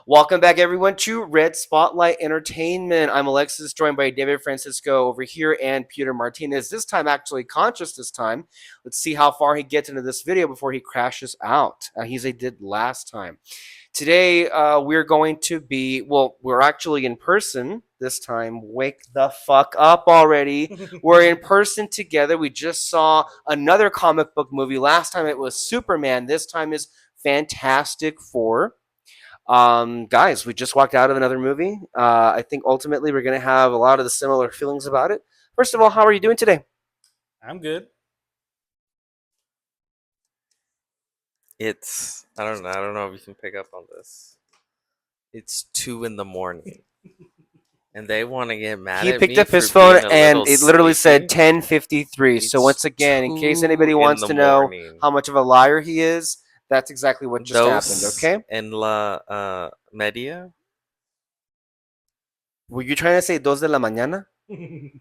Welcome back, everyone, to Red Spotlight Entertainment. I'm Alexis, joined by David Francisco over here and Peter Martinez. This time, actually conscious this time. Let's see how far he gets into this video before he crashes out. He's a did last time. Today, we're going to be, well, we're actually in person this time. Wake the fuck up already. We're in person together. We just saw another comic book movie. Last time it was Superman. This time is Fantastic Four. Guys, we just walked out of another movie. I think ultimately we're going to have a lot of the similar feelings about it. First of all, how are you doing today? I'm good. It's I don't know if you can pick up on this. It's 2 in the morning, and they want to get mad He at picked me up his for phone being a and little it literally said sleepy. 10:53. So It's once again, in case two anybody in wants the to know morning. how much of a liar he is, that's exactly what just happened. Dos Okay? en la media. Were you trying to say dos de la mañana and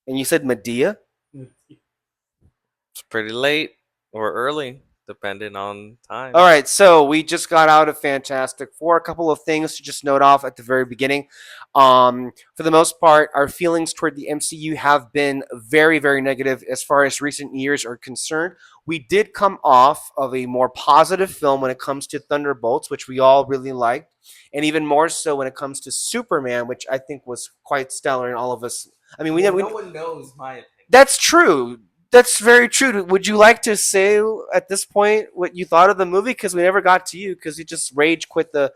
you said Medea? It's pretty late or early, depending on All time. right, so we just got out of Fantastic Four. A couple of things to just note off at the very beginning. For the most part, our feelings toward the MCU have been very, very negative as far as recent years are concerned. We did come off of a more positive film when it comes to Thunderbolts, which we all really liked, and even more so when it comes to Superman, which I think was quite stellar, and all of us. I mean, Well, we no one knows my opinion. that's true. That's very true. Would you like to say at this point what you thought of the movie? Because we never got to you because you just rage quit the.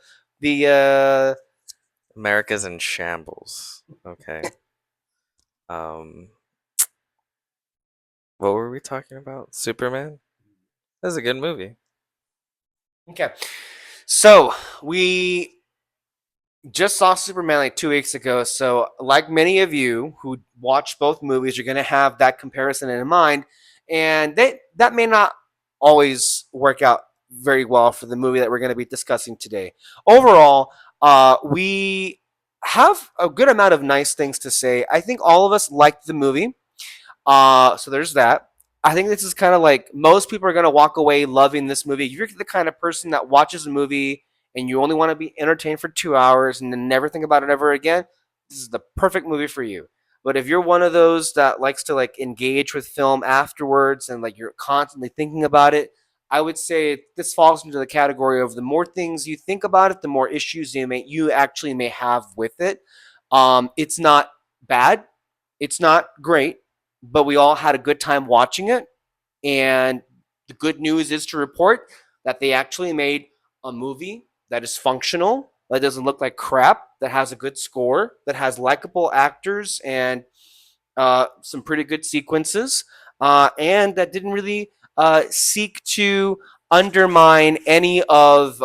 America's in shambles. Okay. Um, what were we talking about? Superman. That's a good movie. Okay, so we just saw Superman like 2 weeks ago. So, like many of you who watched both movies, you're going to have that comparison in mind, and that may not always work out very well for the movie that we're going to be discussing today. Overall, we have a good amount of nice things to say. I think all of us liked the movie. So there's that. I think this is kind of like most people are going to walk away loving this movie. If you're the kind of person that watches a movie and you only want to be entertained for 2 hours and then never think about it ever again, this is the perfect movie for you. But if you're one of those that likes to like engage with film afterwards and like you're constantly thinking about it, I would say this falls into the category of the more things you think about it, the more issues you actually may have with it. It's not bad, it's not great, but we all had a good time watching it. And the good news is to report that they actually made a movie that is functional, that doesn't look like crap, that has a good score, that has likable actors and some pretty good sequences, and that didn't really seek to undermine any of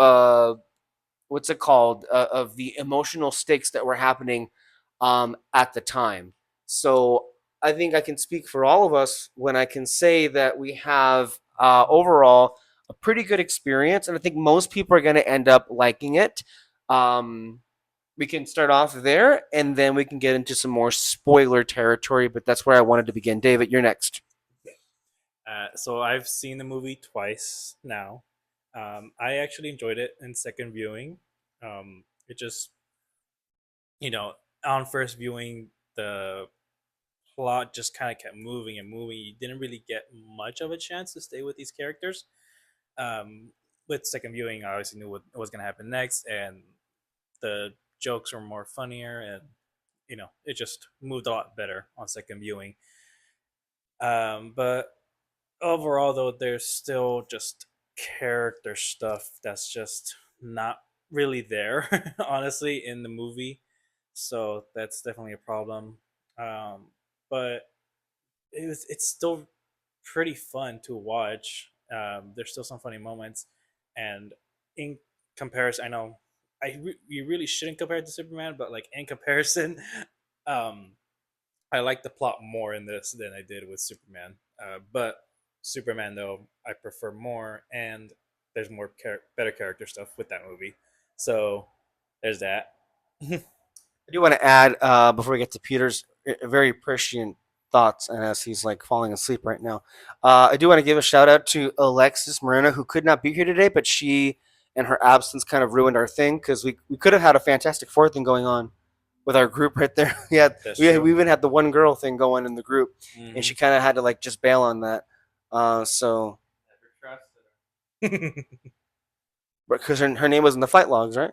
what's it called of the emotional stakes that were happening at the time. So I think I can speak for all of us when I can say that we have overall a pretty good experience, and I think most people are going to end up liking it. Um, we can start off there, and then we can get into some more spoiler territory. But that's where I wanted to begin. David, you're next. So I've seen the movie twice now. I actually enjoyed it in second viewing. It just, you know, on first viewing, the plot just kind of kept moving and moving. You didn't really get much of a chance to stay with these characters. Um, with second viewing, I obviously knew what was going to happen next, and the jokes were more funnier, and it just moved a lot better on second viewing. But overall, though, there's still just character stuff that's just not really there, honestly, in the movie. So that's definitely a problem. But it's still pretty fun to watch. There's still some funny moments, and in comparison, I know you really shouldn't compare it to Superman, but like in comparison, um, I like the plot more in this than I did with Superman. But Superman, though, I prefer more, and there's more better character stuff with that movie. So there's that. I do want to add before we get to Peter's very prescient thoughts, and as he's like falling asleep right now, I do want to give a shout out to Alexis Moreno, who could not be here today, but she and her absence kind of ruined our thing because we could have had a Fantastic Four thing going on with our group right there. That's We true. even had the one girl thing going in the group, and she Mhm. kind of had to like just bail on that. So because her name was in the fight logs, right?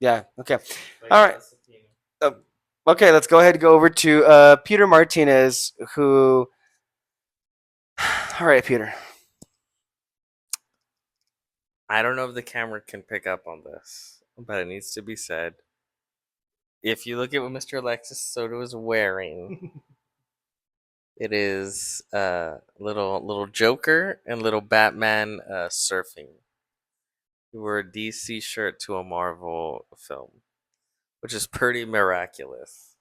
Yeah. Okay. All right. Uh, okay. Let's go ahead and go over to Peter Martinez, who. All right, Peter. I don't know if the camera can pick up on this, but it needs to be said. If you look at what Mr. Alexis Soto is wearing, it is little Joker and little Batman surfing. He wore a DC shirt to a Marvel film, which is pretty miraculous.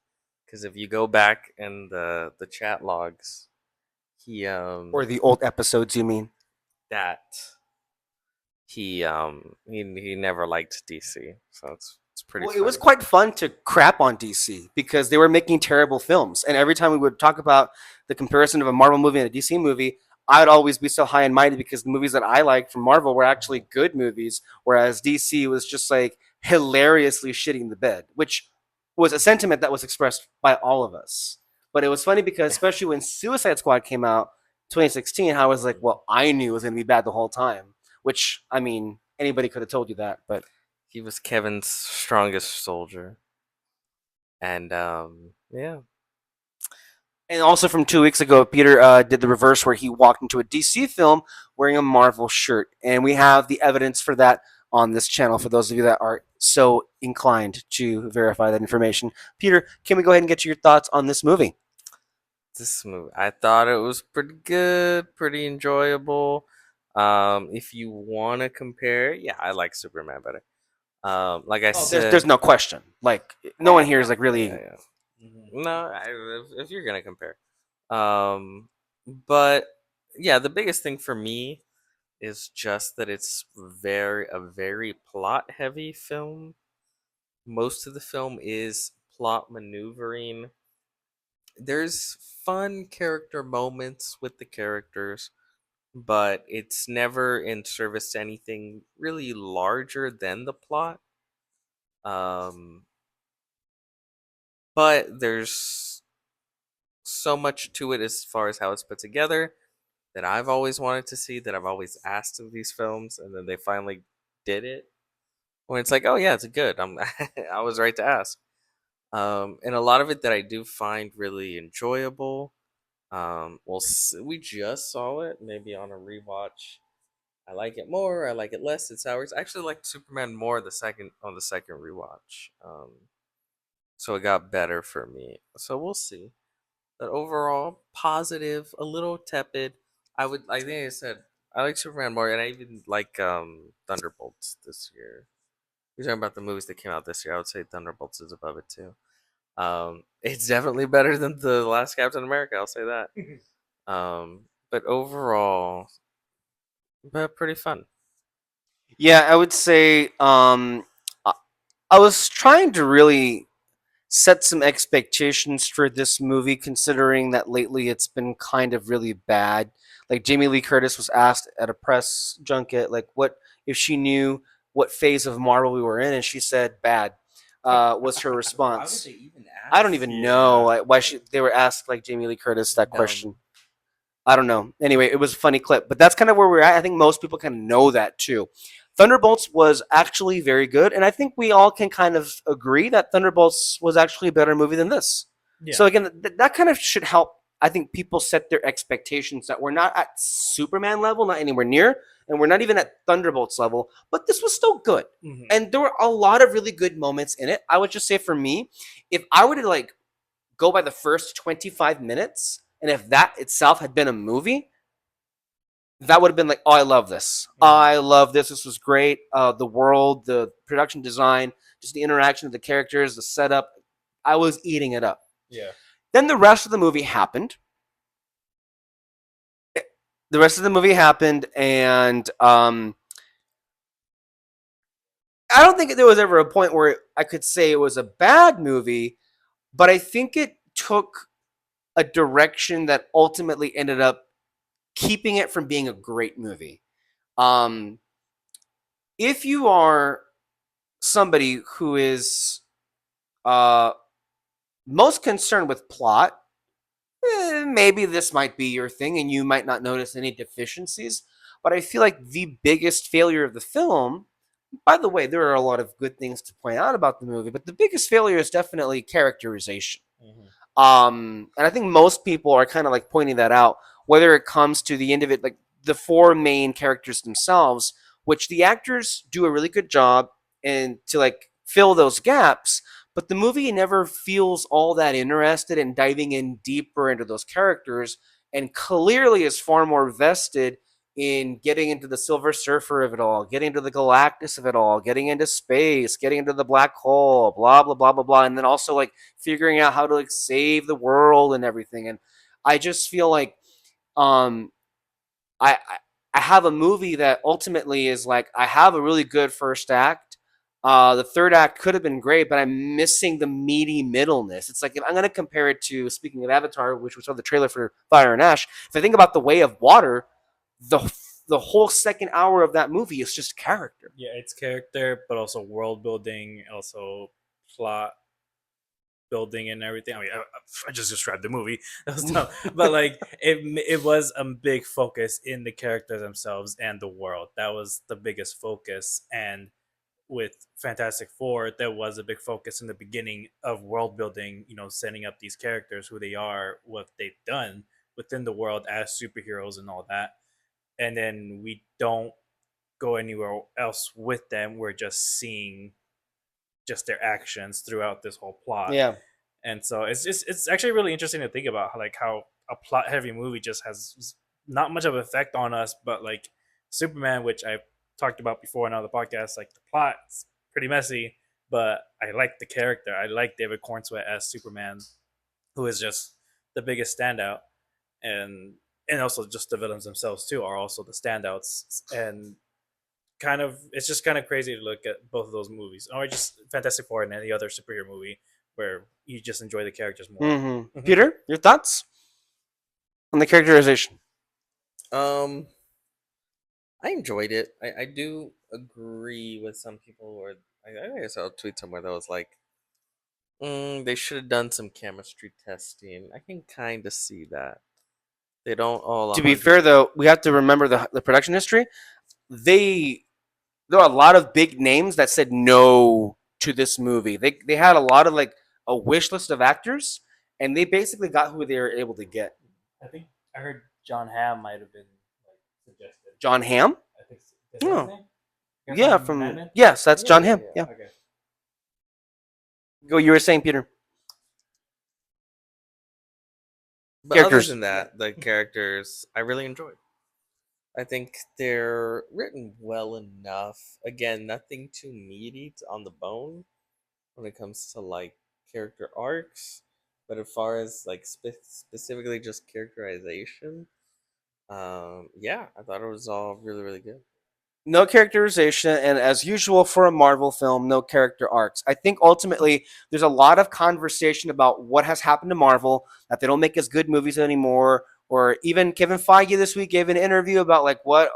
Because if you go back in the chat logs, he Or the old episodes, you mean? that he never liked DC, so it's pretty Well, it was funny. quite fun to crap on DC because they were making terrible films, and every time we would talk about the comparison of a Marvel movie and a DC movie, I'd always be so high and mighty because the movies that I liked from Marvel were actually good movies, whereas DC was just like hilariously shitting the bed, which was a sentiment that was expressed by all of us. But it was funny because, especially when Suicide Squad came out, 2016, I was like, well, I knew it was going to be bad the whole time. Which, I mean, anybody could have told you that, but He was Kevin's strongest soldier, and yeah, and also from 2 weeks ago, Peter did the reverse where he walked into a DC film wearing a Marvel shirt. And we have the evidence for that on this channel for those of you that are so inclined to verify that information. Peter, can we go ahead and get your thoughts on this movie? this movie I thought it was pretty good, pretty enjoyable. If you want to compare, yeah, I like Superman better. Like I There's said, no question. Like, no one here is like really. yeah. Mhm. No, if you're gonna compare, um, but yeah, the biggest thing for me is just that it's a very plot heavy film. Most of the film is plot maneuvering. There's fun character moments with the characters, but it's never in service to anything really larger than the plot. Um, but there's so much to it as far as how it's put together that I've always wanted to see, that I've always asked of these films, and then they finally did it. When it's like, oh yeah, it's good. I was right to ask. And a lot of it that I do find really enjoyable. We just saw it, maybe on a rewatch. I like it more. I like it less. It's ours. I actually liked Superman more the second rewatch. So it got better for me. So we'll see. But overall, positive, a little tepid. I think I said I like Superman more, and I even like Thunderbolts this year. You're talking about the movies that came out this year. I would say Thunderbolts is above it too. It's definitely better than the last Captain America. I'll say that. But overall, but pretty fun. Yeah, I would say I I was trying to really set some expectations for this movie, considering that lately it's been kind of really bad. Like Jamie Lee Curtis was asked at a press junket, like, what if she knew what phase of Marvel we were in, and she said bad. Was her response? even I don't even know why they were asked like Jamie Lee Curtis that question. I don't know. Anyway, it was a funny clip, but that's kind of where we're at. I think most people kind of know that too. Thunderbolts was actually very good, and I think we all can kind of agree that Thunderbolts was actually a better movie than this. Yeah. So again, that kind of should help. I think people set their expectations that we're not at Superman level, not anywhere near, and we're not even at Thunderbolts level, but this was still good. Mhm. And there were a lot of really good moments in it. I would just say for me, if I were to like go by the first 25 minutes, and if that itself had been a movie, that would have been like, oh, I love this. I love this. This was great. The world, the production design, just the interaction of the characters, the setup. I was eating it up. Yeah. Then the rest of the movie happened. The rest of the movie happened, and I don't think there was ever a point where I could say it was a bad movie, but I think it took a direction that ultimately ended up keeping it from being a great movie. Um, if you are somebody who is uh, most concerned with plot, maybe this might be your thing and you might not notice any deficiencies. But I feel like the biggest failure of the film, by the way, there are a lot of good things to point out about the movie, but the biggest failure is definitely characterization. Mhm. And I think most people are kind of like pointing that out, whether it comes to the individual, like the four main characters themselves, which the actors do a really good job and to like fill those gaps. But the movie never feels all that interested in diving in deeper into those characters, and clearly is far more vested in getting into the Silver Surfer of it all, getting into the Galactus of it all, getting into space, getting into the black hole, blah blah blah blah blah, and then also like figuring out how to like save the world and everything. And I just feel like um I have a movie that ultimately is like I have a really good first act. The third act could have been great, but I'm missing the meaty middleness. It's like if I'm going to compare it to, speaking of Avatar, which we saw the trailer for Fire and Ash. If I think about The Way of Water, the the whole second hour of that movie is just character. Yeah, it's character, but also world building, also plot building and everything. I mean, I just described the movie. That was dumb. But like, it was a big focus in the characters themselves and the world. That was the biggest focus. And with Fantastic Four, there was a big focus in the beginning of world building. You know, setting up these characters, who they are, what they've done within the world as superheroes, and all that. And then we don't go anywhere else with them. We're just seeing just their actions throughout this whole plot. Yeah. And so it's actually really interesting to think about how a plot heavy movie just has not much of an effect on us. But like Superman, which I've talked about before in other podcasts, like the plot's pretty messy, but I like the character. I like David Cornsweet as Superman, who is just the biggest standout. And also just the villains themselves too are also the standouts. And kind of it's just kind of crazy to look at both of those movies, or just Fantastic Four and any other superhero movie, where you just enjoy the characters more. Mm-hmm. Peter, your thoughts on the characterization? Um, I enjoyed it. I do agree with some people where I saw a tweet somewhere that was like, they should have done some chemistry testing. I can kind of see that. They don't all To be 100. fair, though, we have to remember the production history. They There are a lot of big names that said no to this movie. They had a lot of like a wish list of actors, and they basically got who they were able to get. I think I heard John Hamm might have been like suggested. John Hamm? I think that's his Oh, name. yeah, From from Mad Men? yes, that's John Yeah, Hamm. yeah. Yeah. Okay. Go. You were saying, Peter. But other Characters. than that, the characters I really enjoyed. I think they're written well enough. Again, nothing too meaty on the bone when it comes to like character arcs. But as far as like specifically just characterization, yeah, I thought it was all really really good. No characterization, and as usual for a Marvel film, no character arcs. I think ultimately there's a lot of conversation about what has happened to Marvel, that they don't make as good movies anymore, or even Kevin Feige this week gave an interview about like what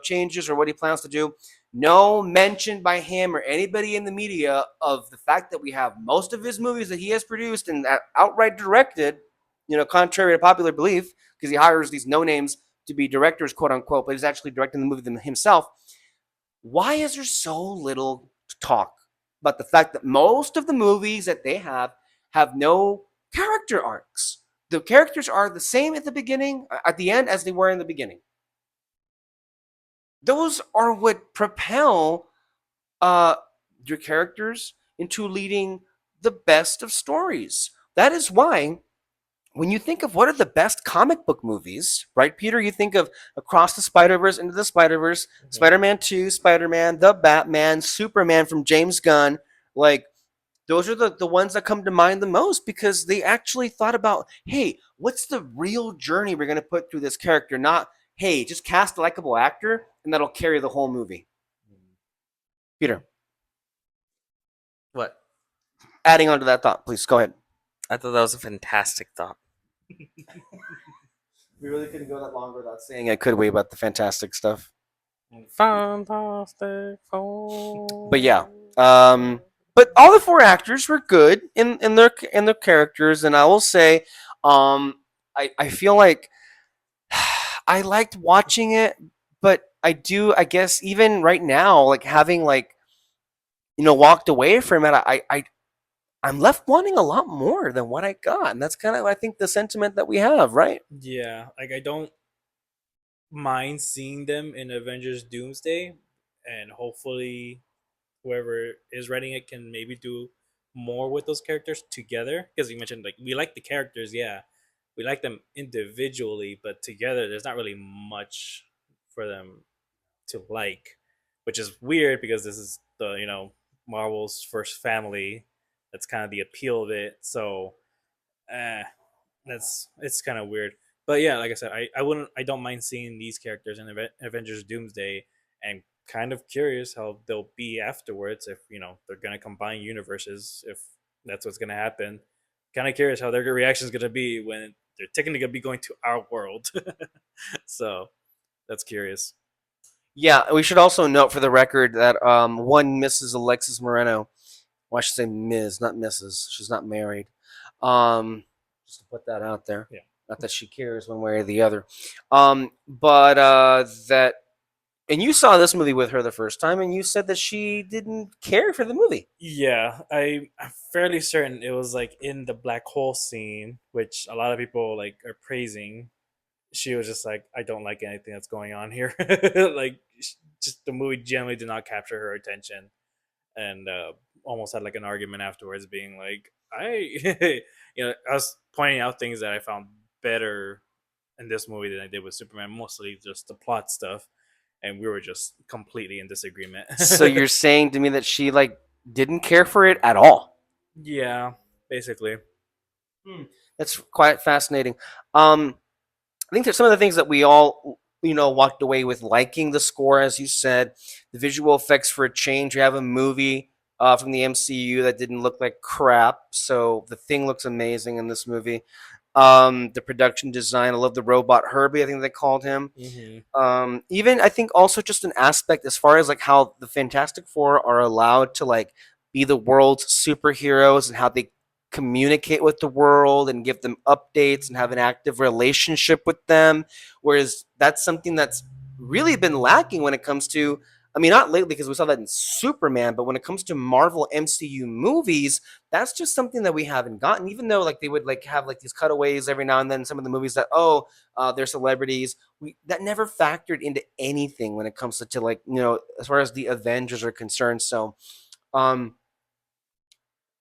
changes or what he plans to do. No mention by him or anybody in the media of the fact that we have most of his movies that he has produced and outright directed, contrary to popular belief, because he hires these no names to be directors, quote unquote, but he's actually directing the movie himself. Why is there so little talk about the fact that most of the movies that they have no character arcs? The characters are the same at the beginning, at the end, as they were in the beginning. Those are what propel uh, your characters into leading the best of stories. That is why when you think of what are the best comic book movies, right, Peter? You think of Across the Spider-Verse, Into the Spider-Verse, Spider-Man 2, Spider-Man, The Batman, Superman from James Gunn. Like, those are the ones that come to mind the most because they actually thought about, hey, what's the real journey we're going to put through this character? Not, hey, just cast a likable actor and that'll carry the whole movie. Peter, What? adding on to that thought, please go ahead. I thought that was a fantastic thought. We really couldn't go that long without saying it, could we, about the fantastic stuff? Fantastic Four. But yeah, um, but all the four actors were good in their characters, and I will say, I feel like I liked watching it, but I guess even right now, like having like walked away from it, I'm left wanting a lot more than what I got, and that's kind of I think the sentiment that we have, right? Yeah, like I don't mind seeing them in Avengers Doomsday, and hopefully whoever is writing it can maybe do more with those characters together. Because you mentioned like we like the characters, yeah, we like them individually, but together there's not really much for them to like, which is weird because this is the Marvel's first family. That's kind of the appeal of it. So, eh, that's it's kind of weird. But yeah, like I said, I don't mind seeing these characters in Avengers Doomsday, and kind of curious how they'll be afterwards if they're gonna combine universes, if that's what's gonna happen. Kind of curious how their reaction is gonna be when they're technically gonna be going to our world. So that's curious. Yeah, we should also note for the record that one Mrs. Alexis Moreno, well, I should say Ms., not Mrs. She's not married. Just to put that out there. Yeah. Not that she cares one way or the other. But that, and you saw this movie with her the first time, and you said that she didn't care for the movie. Yeah, I'm fairly certain it was like in the black hole scene, which a lot of people like are praising. She was just like, I don't like anything that's going on here. Like, just the movie generally did not capture her attention, and almost had like an argument afterwards, being like, I was pointing out things that I found better in this movie than I did with Superman, mostly just the plot stuff, and we were just completely in disagreement. So you're saying to me that she like didn't care for it at all? Yeah, basically. Hmm. That's quite fascinating. I think there's some of the things that we all walked away with liking the score, as you said, the visual effects for a change. We have a movie from the MCU that didn't look like crap, so the thing looks amazing in this movie. The production design, I love the robot Herbie, I think they called him. Hmm. Even I think also just an aspect as far as like how the Fantastic Four are allowed to like be the world's superheroes and how they communicate with the world and give them updates and have an active relationship with them. Whereas that's something that's really been lacking when it comes to, I mean, not lately because we saw that in Superman, but when it comes to Marvel MCU movies, that's just something that we haven't gotten. Even though like they would like have like these cutaways every now and then, some of the movies that they're celebrities, that never factored into anything when it comes to like as far as the Avengers are concerned. So um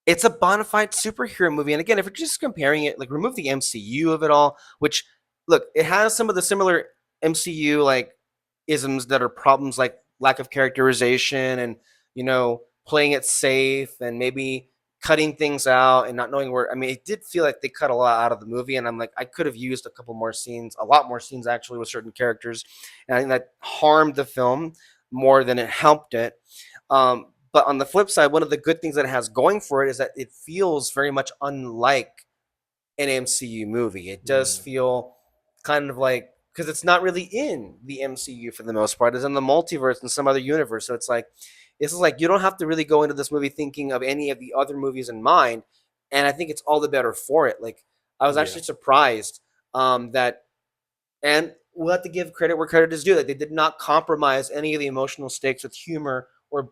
it's a bona fide superhero movie. And again, if we're just comparing it, like remove the MCU of it all, which look, it has some of the similar MCU like isms that are problems like lack of characterization and playing it safe and maybe cutting things out and not knowing where. I mean, it did feel like they cut a lot out of the movie, and I'm like, I could have used a couple more scenes, a lot more scenes actually with certain characters, and I think that harmed the film more than it helped it. But on the flip side, one of the good things that it has going for it is that it feels very much unlike an MCU movie. It does Mm. feel kind of like, because it's not really in the MCU for the most part. It's in the multiverse and some other universe. So it's like this is like you don't have to really go into this movie thinking of any of the other movies in mind, and I think it's all the better for it. Like I was Yeah. actually surprised that, and we'll have to give credit where credit is due, that they did not compromise any of the emotional stakes with humor or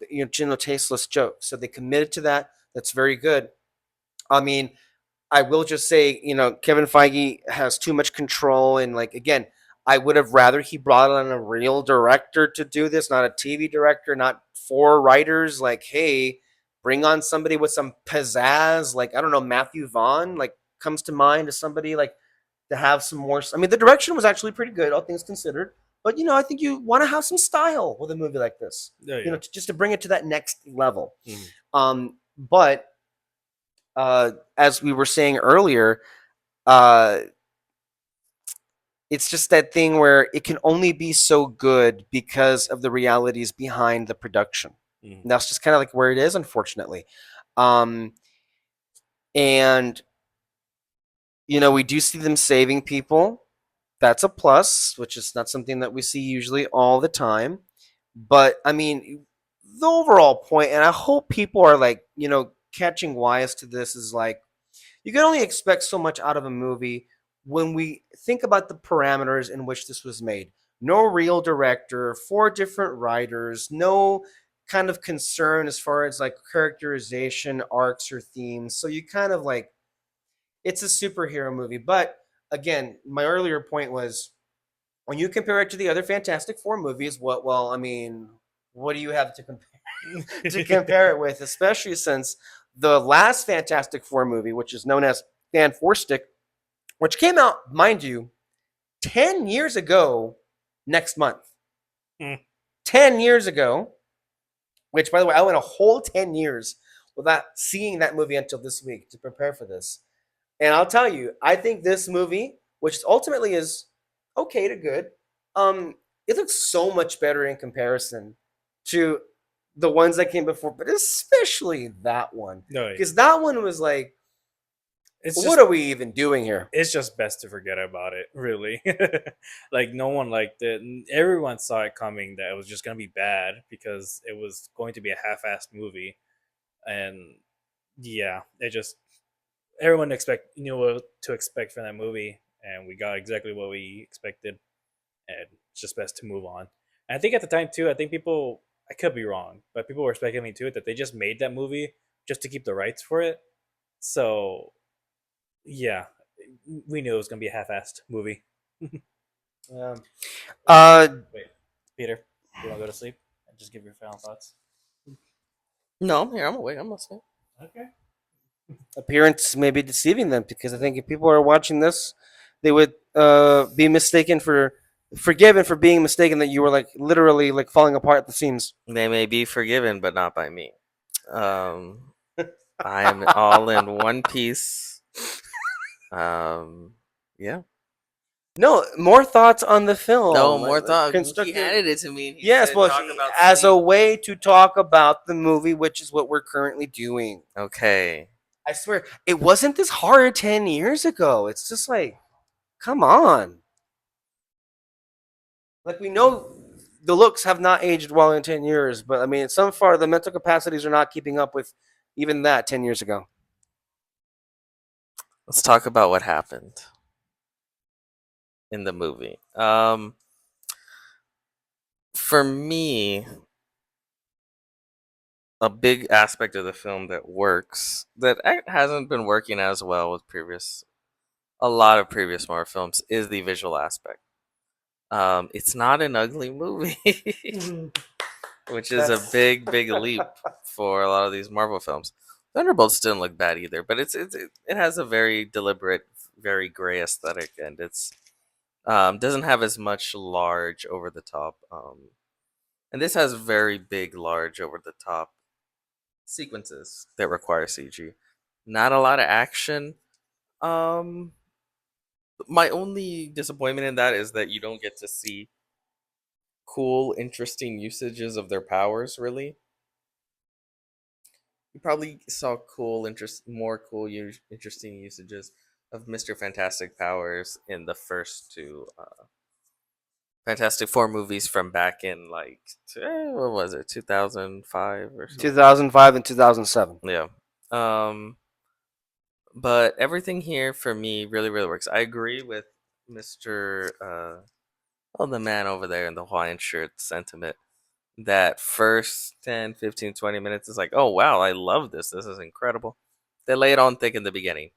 tasteless jokes. So they committed to that. That's very good. I mean, I will just say, Kevin Feige has too much control, and like again, I would have rather he brought on a real director to do this, not a TV director, not four writers. Like, hey, bring on somebody with some pizzazz, like I don't know, Matthew Vaughn, like comes to mind as somebody like to have some more. I mean, the direction was actually pretty good, all things considered. But I think you want to have some style with a movie like this, Oh yeah. just to bring it to that next level. Mhm. But as we were saying earlier, uh, it's just that thing where it can only be so good because of the realities behind the production. Mhm. And that's just kind of like where it is, unfortunately. Um, and we do see them saving people. That's a plus, which is not something that we see usually all the time. But I mean, the overall point, and I hope people are like, catching wise to this, is like, you can only expect so much out of a movie when we think about the parameters in which this was made. No real director, four different writers, no kind of concern as far as like characterization, arcs, or themes. So you kind of like, it's a superhero movie. But again, my earlier point was, when you compare it to the other Fantastic Four movies, I mean, what do you have to compare it with? Especially since the last Fantastic Four movie, which is known as Fan Four Stick, which came out, mind you, 10 years ago next month. Hmm. 10 years ago, which, by the way, I went a whole 10 years without seeing that movie until this week to prepare for this. And I'll tell you, I think this movie, which ultimately is okay to good, it looks so much better in comparison to the ones that came before, but especially that one. No, Because that one was like, it's what just are we even doing here? it's just best to forget about it, really. Like no one liked it. And everyone saw it coming that it was just gonna be bad because it was going to be a half-assed movie, and yeah, it just everyone knew what to expect from that movie, and we got exactly what we expected, and it's just best to move on. And I think at the time too, I think people, I could be wrong, but people were speculating too that they just made that movie just to keep the rights for it. So yeah, we knew it was gonna be a half-assed movie. Um, uh, Wait, Peter, you want to go to sleep and just give your final thoughts? No, I'm here. I'm awake. I'm listening. Okay. appearance may be deceiving them, because I think if people are watching this, they would be forgiven for being mistaken that you were like literally like falling apart at the seams. They may be forgiven, but not by me. I am all in one piece. Yeah. No, more thoughts on the film. No more thought. He Constructive. handed it to me. And he Yes, said, well, talk about as a sleep. way to talk about the movie, which is what we're currently doing. Okay. I swear, it wasn't this hard 10 years ago. It's just like, come on. Like, we know the looks have not aged well in 10 years, but I mean, so far the mental capacities are not keeping up with even that 10 years ago. Let's talk about what happened in the movie. For me, a big aspect of the film that works that hasn't been working as well with a lot of previous Marvel films is the visual aspect. It's not an ugly movie, which is a big leap for a lot of these Marvel films. Thunderbolts didn't look bad either, but it has a very deliberate, very gray aesthetic, and it's doesn't have as much large over the top. And this has very big, large over the top sequences that require CG. Not a lot of action. Um, my only disappointment in that is that you don't get to see cool, interesting usages of their powers. Really, you probably saw more cool, interesting usages of Mister Fantastic powers in the first two Fantastic Four movies from back in like what was it, 2005 or something? 2005 and 2007. Yeah. Um, but everything here for me really works. I agree with Mister the man over there in the Hawaiian shirt sentiment. That first 10, 15, 20 minutes is like, oh wow, I love this. This is incredible. They lay it on thick in the beginning.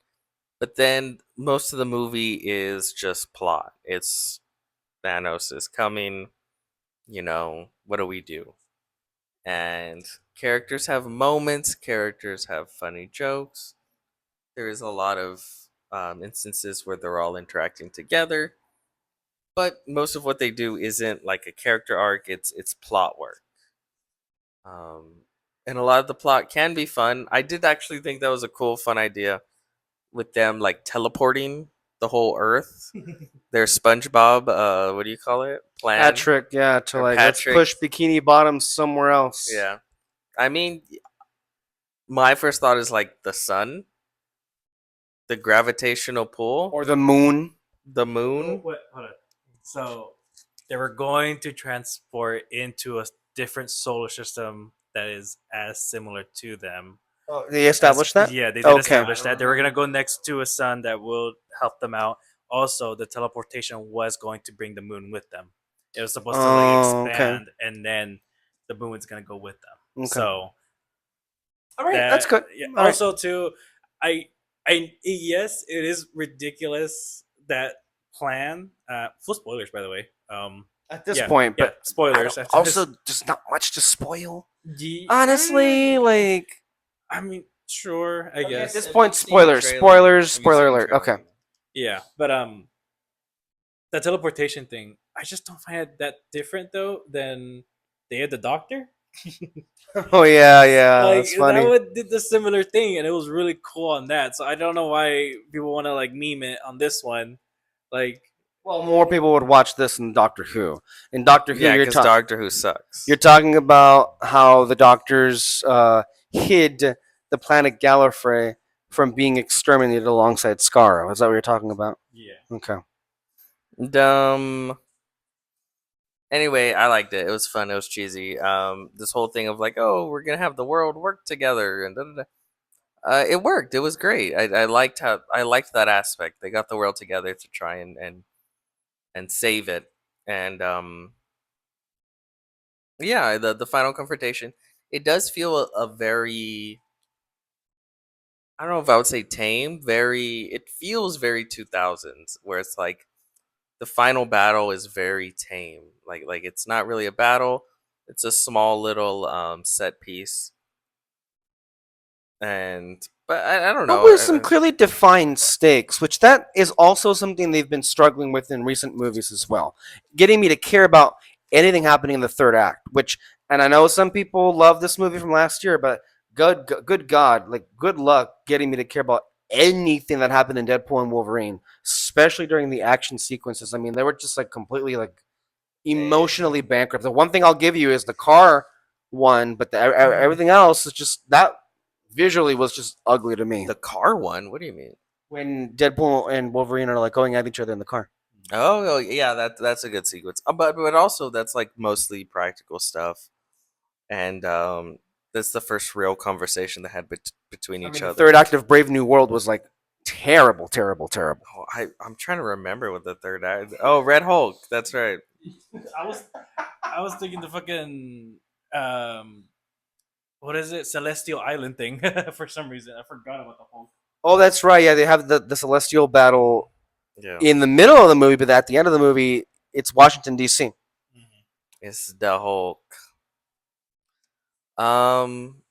But then most of the movie is just plot. It's Thanos is coming, what do we do? And characters have moments, characters have funny jokes. There is a lot of instances where they're all interacting together, but most of what they do isn't like a character arc, it's plot work. And a lot of the plot can be fun. I did actually think that was a cool, fun idea with them like teleporting the whole Earth. Their SpongeBob, what do you call it? Plan. Patrick, yeah, to Or like, Patrick. let's push Bikini Bottom somewhere else. Yeah. I mean, my first thought is like the sun, the gravitational pull, Or the moon. the moon. Hold on. So they were going to transport into a different solar system that is as similar to them. Oh, they established that. Yeah, they did Okay. establish that they were gonna go next to a sun that will help them out. Also, the teleportation was going to bring the moon with them. It was supposed to like Oh, okay. expand, and then the moon's gonna go with them. Okay. So All right, that that's good. yeah, All right. also too, I yes, it is ridiculous that plan. Full spoilers, by the way. At this Yeah, point, yeah, but spoilers after also this. just not much to spoil. Ye- Honestly, like I mean, sure, I at guess. this Have point, you seen the spoilers, trailer? spoilers, Have you spoiler seen the alert. trailer? Okay. Yeah, but the teleportation thing, I just don't find it that different though than Day of the Doctor. Oh yeah, yeah, Like that's that funny. would did the similar thing, and it was really cool on that. So I don't know why people want to like meme it on this one. Like, Well, more people would watch this than Doctor Who. In Doctor Who, Yeah, because Doctor Who sucks. you're talking about how the Doctors hid the planet Gallifrey from being exterminated alongside Skara. Is that what you're talking about? yeah, Okay. Dumb. Anyway, I liked it. It was fun. It was cheesy. This whole thing of like, oh, we're gonna have the world work together, and da, da, da. It worked. It was great. I liked that aspect. They got the world together to try and save it, and yeah, the final confrontation. It does feel a very, I don't know if I would say tame. Very, it feels very 2000s, where it's like the final battle is very tame. Like it's not really a battle. It's a small little set piece, and but I don't But know. with some clearly defined stakes, which that is also something they've been struggling with in recent movies as well. Getting me to care about anything happening in the third act, which, and I know some people love this movie from last year, but good God, like good luck getting me to care about anything that happened in Deadpool and Wolverine, especially during the action sequences. I mean, they were just like completely like emotionally bankrupt. The one thing I'll give you is the car one, but everything else is just that visually was just ugly to me. The car one. What do you mean? When Deadpool and Wolverine are like going at each other in the car. Oh yeah, that's a good sequence. But also that's like mostly practical stuff, and that's the first real conversation they had between I each mean, the other. third act of Brave New World was like terrible, terrible, terrible. Oh, I'm trying to remember what the third act. Oh, Red Hulk. That's right. I was I was thinking the fucking what is it, Celestial Island thing for some reason. I forgot about the whole. Oh, that's right. Yeah, they have the celestial battle Yeah, in the middle of the movie, but at the end of the movie, it's Washington D.C. it's the Hulk. Um,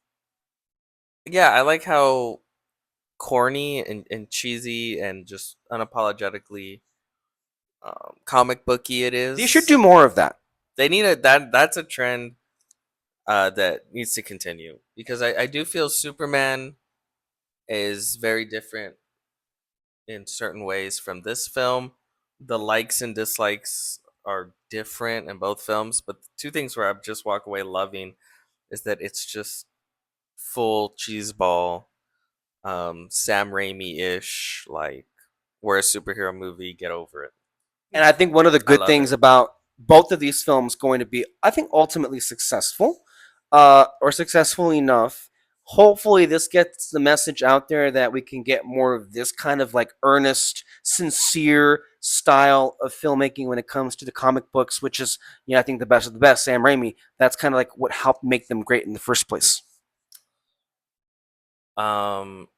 yeah, I like how corny and cheesy and just unapologetically comic booky it is. They should do more of that. They need that's a trend that needs to continue, because I do feel Superman is very different in certain ways from this film. The likes and dislikes are different in both films, but the two things where I just walk away loving is that it's just full cheeseball, Sam Raimi ish, like we're a superhero movie, get over it. And I think one of the I good love things it. about both of these films going to be, I think, ultimately successful, or successful enough. Hopefully, this gets the message out there that we can get more of this kind of like earnest, sincere style of filmmaking when it comes to the comic books, which is, I think the best of the best. Sam Raimi. That's kind of like what helped make them great in the first place. Um,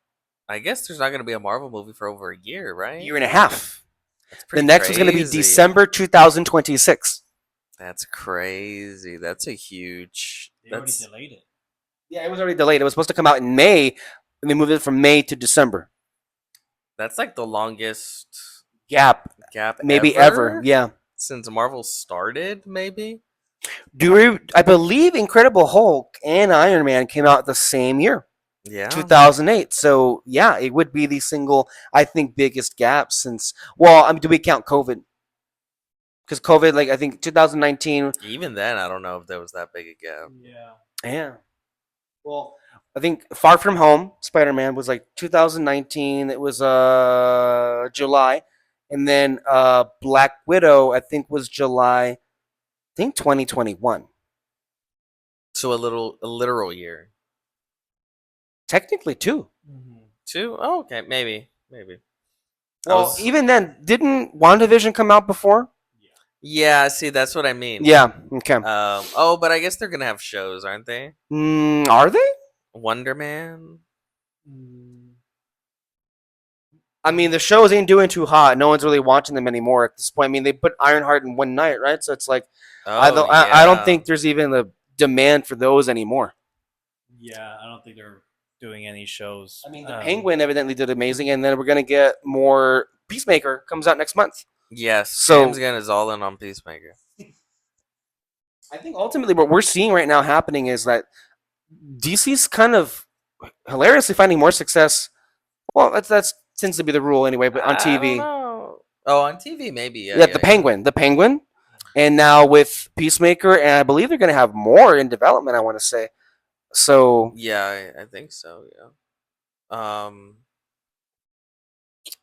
I guess there's not going to be a Marvel movie for over a year, right? Year and a half. That's The pretty next one's going to be crazy. December 2026. That's crazy. That's a huge. They already That's delayed it. Yeah, it was already delayed. It was supposed to come out in May, and they moved it from May to December. that's like the longest Gap, gap maybe ever. Yeah. since Marvel started. Maybe. I believe Incredible Hulk and Iron Man came out the same year, Yeah. 2008. So yeah, it would be the single, I think, biggest gap since. Well, I mean, do we count COVID? Because COVID, like I think 2019. Even then, I don't know if there was that big a gap. Yeah. Yeah. Well, I think Far From Home, Spider-Man was like 2019. It was July, and then Black Widow, I think, was July. I think 2021. So a literal year. Technically, 2. Mhm. 2? Oh, okay, maybe. Well, even then, didn't WandaVision come out before? Yeah, see, that's what I mean. Yeah. Okay. Oh, but I guess they're gonna have shows, aren't they? Are they? Wonder Man. Mm. I mean, the shows ain't doing too hot. No one's really watching them anymore at this point. I mean, they put Ironheart in one night, right? So it's like Oh I don't yeah. think there's even a demand for those anymore. Yeah, I don't think they're doing any shows. I mean, the Penguin evidently did amazing, and then we're gonna get more. Peacemaker comes out next month. Yes, So- James Gunn is all in on Peacemaker. I think ultimately what we're seeing right now happening is that DC's kind of hilariously finding more success. Well, that's tends to be the rule anyway, but on I TV, don't know. Oh, on TV maybe. Yeah. the Penguin, and now with Peacemaker, and I believe they're gonna have more in development. I want to say. So Yeah, I think so. Yeah.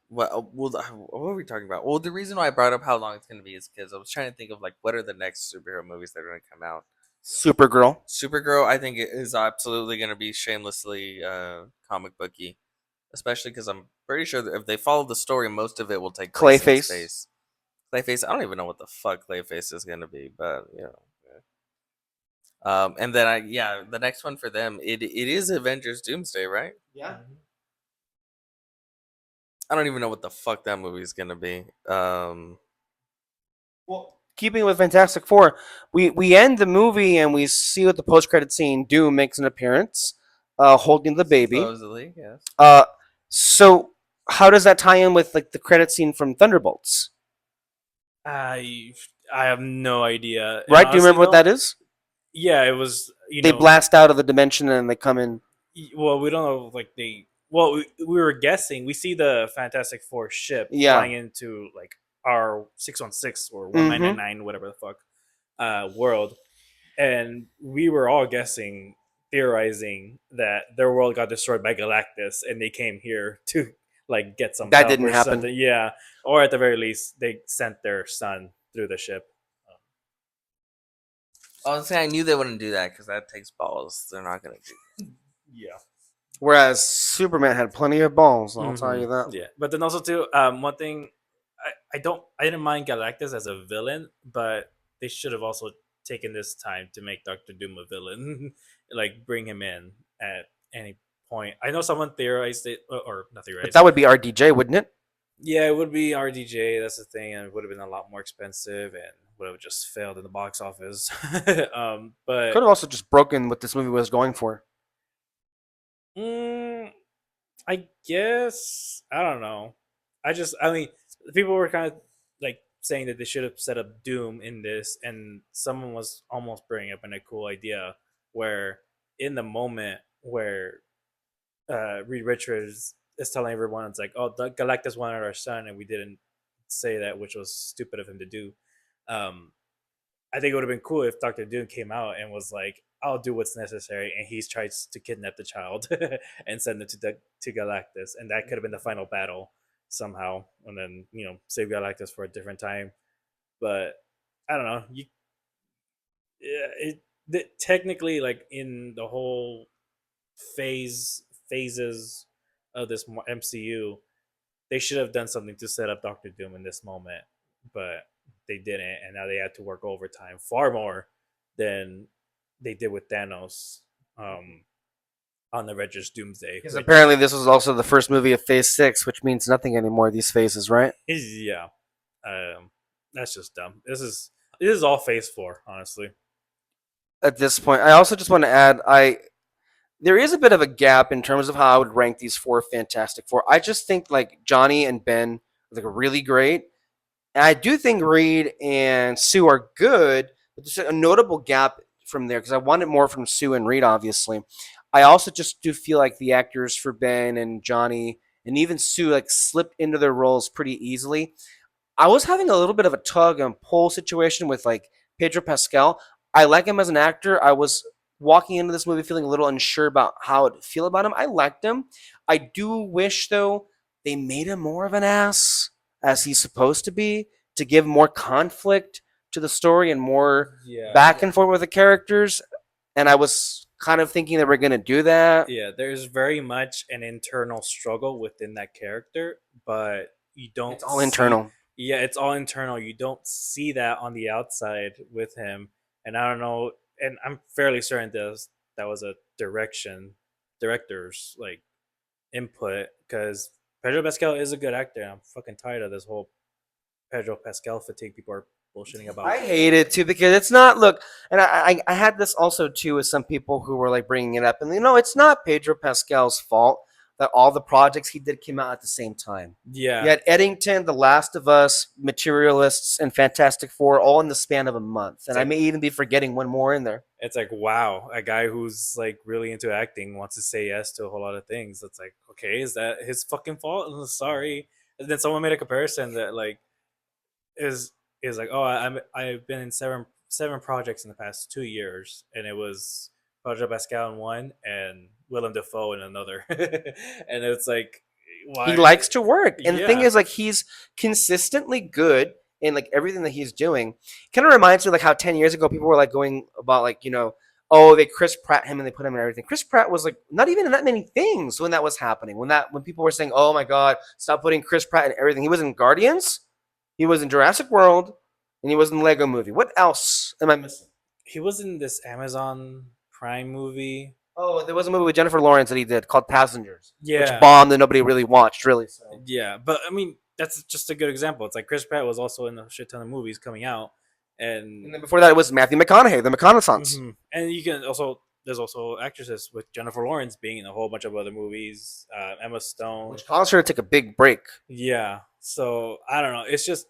What were we talking about? Well, the reason why I brought up how long it's gonna be is because I was trying to think of like what are the next superhero movies that are gonna come out. Supergirl, Supergirl, I think it is absolutely gonna be shamelessly comic booky, especially because I'm pretty sure that if they follow the story, most of it will take place in Clayface. space. Clayface, I don't even know what the fuck Clayface is gonna be, but you know. And then the next one for them, it is Avengers Doomsday, right? Yeah. I don't even know what the fuck that movie is gonna be. Well, keeping with Fantastic Four, we end the movie and we see with the post credit scene, Doom makes an appearance, holding the baby. Supposedly, yes. So how does that tie in with like the credit scene from Thunderbolts? I have no idea. And Right? Do you remember honestly, what that is? Yeah, it was. They blast out of the dimension and they come in. Well, we don't know. Like they. Well, we were guessing. We see the Fantastic Four ship Yeah. flying into like our 616 or 1999, whatever the fuck, world, and we were all guessing, theorizing that their world got destroyed by Galactus, and they came here to like get some. That help didn't or happen. something. Yeah, or at the very least, they sent their son through the ship. Honestly, I knew they wouldn't do that because that takes balls. They're not gonna do. Yeah. Whereas Superman had plenty of balls, I'll tell you that. Yeah, but then also too, one thing, I didn't mind Galactus as a villain, but they should have also taken this time to make Doctor Doom a villain, like bring him in at any point. I know someone theorized it, or not But theorized. that would be RDJ, wouldn't it? Yeah, it would be RDJ. That's the thing, and it would have been a lot more expensive, and would have just failed in the box office. But Could have also just broken what this movie was going for. I guess I don't know. I mean, people were kind of like saying that they should have set up Doom in this, and someone was almost bringing up a cool idea where in the moment where Reed Richards is telling everyone it's like, oh, the Galactus wanted our son, and we didn't say that, which was stupid of him to do. I think it would have been cool if Doctor Doom came out and was like, "I'll do what's necessary," and he tries to kidnap the child and send it to Galactus, and that could have been the final battle somehow, and then save Galactus for a different time. But I don't know. Technically, like in the whole phases of this MCU, they should have done something to set up Doctor Doom in this moment, but they didn't, and now they had to work overtime far more than they did with Thanos on the Avengers Doomsday. Because apparently this was also the first movie of Phase 6, which means nothing anymore, these phases, right? Yeah, that's just dumb. This is all Phase 4, honestly. At this point, I also just want to add, there is a bit of a gap in terms of how I would rank these 4 Fantastic Four. I just think like Johnny and Ben are like really great. And I do think Reed and Sue are good, but there's a notable gap from there because I wanted more from Sue and Reed, obviously. I also just do feel like the actors for Ben and Johnny and even Sue like slipped into their roles pretty easily. I was having a little bit of a tug and pull situation with like Pedro Pascal. I like him as an actor. I was walking into this movie feeling a little unsure about how I'd feel about him. I liked him. I do wish though they made him more of an ass as he's supposed to be to give more conflict to the story and more back and forth with the characters. and I was kind of thinking that we're gonna do that. Yeah, there's very much an internal struggle within that character, but you don't It's all see. internal. Yeah, it's all internal. You don't see that on the outside with him, and I don't know. And I'm fairly certain that was a director's like input because Pedro Pascal is a good actor. And I'm fucking tired of this whole Pedro Pascal fatigue people are bullshitting about. I hate it too because it's not. Look, and I had this also too with some people who were like bringing it up, and it's not Pedro Pascal's fault that all the projects he did came out at the same time. You Yeah, had Eddington, The Last of Us, Materialists, and Fantastic Four all in the span of a month, it's and I like may even be forgetting one more in there. it's like wow, a guy who's like really into acting wants to say yes to a whole lot of things. It's like okay, is that his fucking fault? Sorry. And then someone made a comparison that like is is like, oh, I've been in seven projects in the past 2 years, and it was Pedro Pascal in one and Willem Dafoe in another, and it's like, He why? likes to work, and the thing Yeah, is, like, he's consistently good in like everything that he's doing. Kind of reminds me like how 10 years ago people were like going about like oh, they Chris Pratt him and they put him in everything. Chris Pratt was like not even in that many things when that was happening. When people were saying, oh my god, stop putting Chris Pratt in everything. He was in Guardians, he was in Jurassic World, and he was in Lego Movie. What else am I missing? he was in this Amazon Prime movie. Oh, there was a movie with Jennifer Lawrence that he did called Passengers, which Yeah, bombed and nobody really watched, really. So yeah, but I mean that's just a good example. It's like Chris Pratt was also in a shit ton of movies coming out, and and then before that it was Matthew McConaughey, the McConaissance. and you can also there's also actresses with Jennifer Lawrence being in a whole bunch of other movies, Emma Stone. Which caused her to take a big break. Yeah, so I don't know. It's just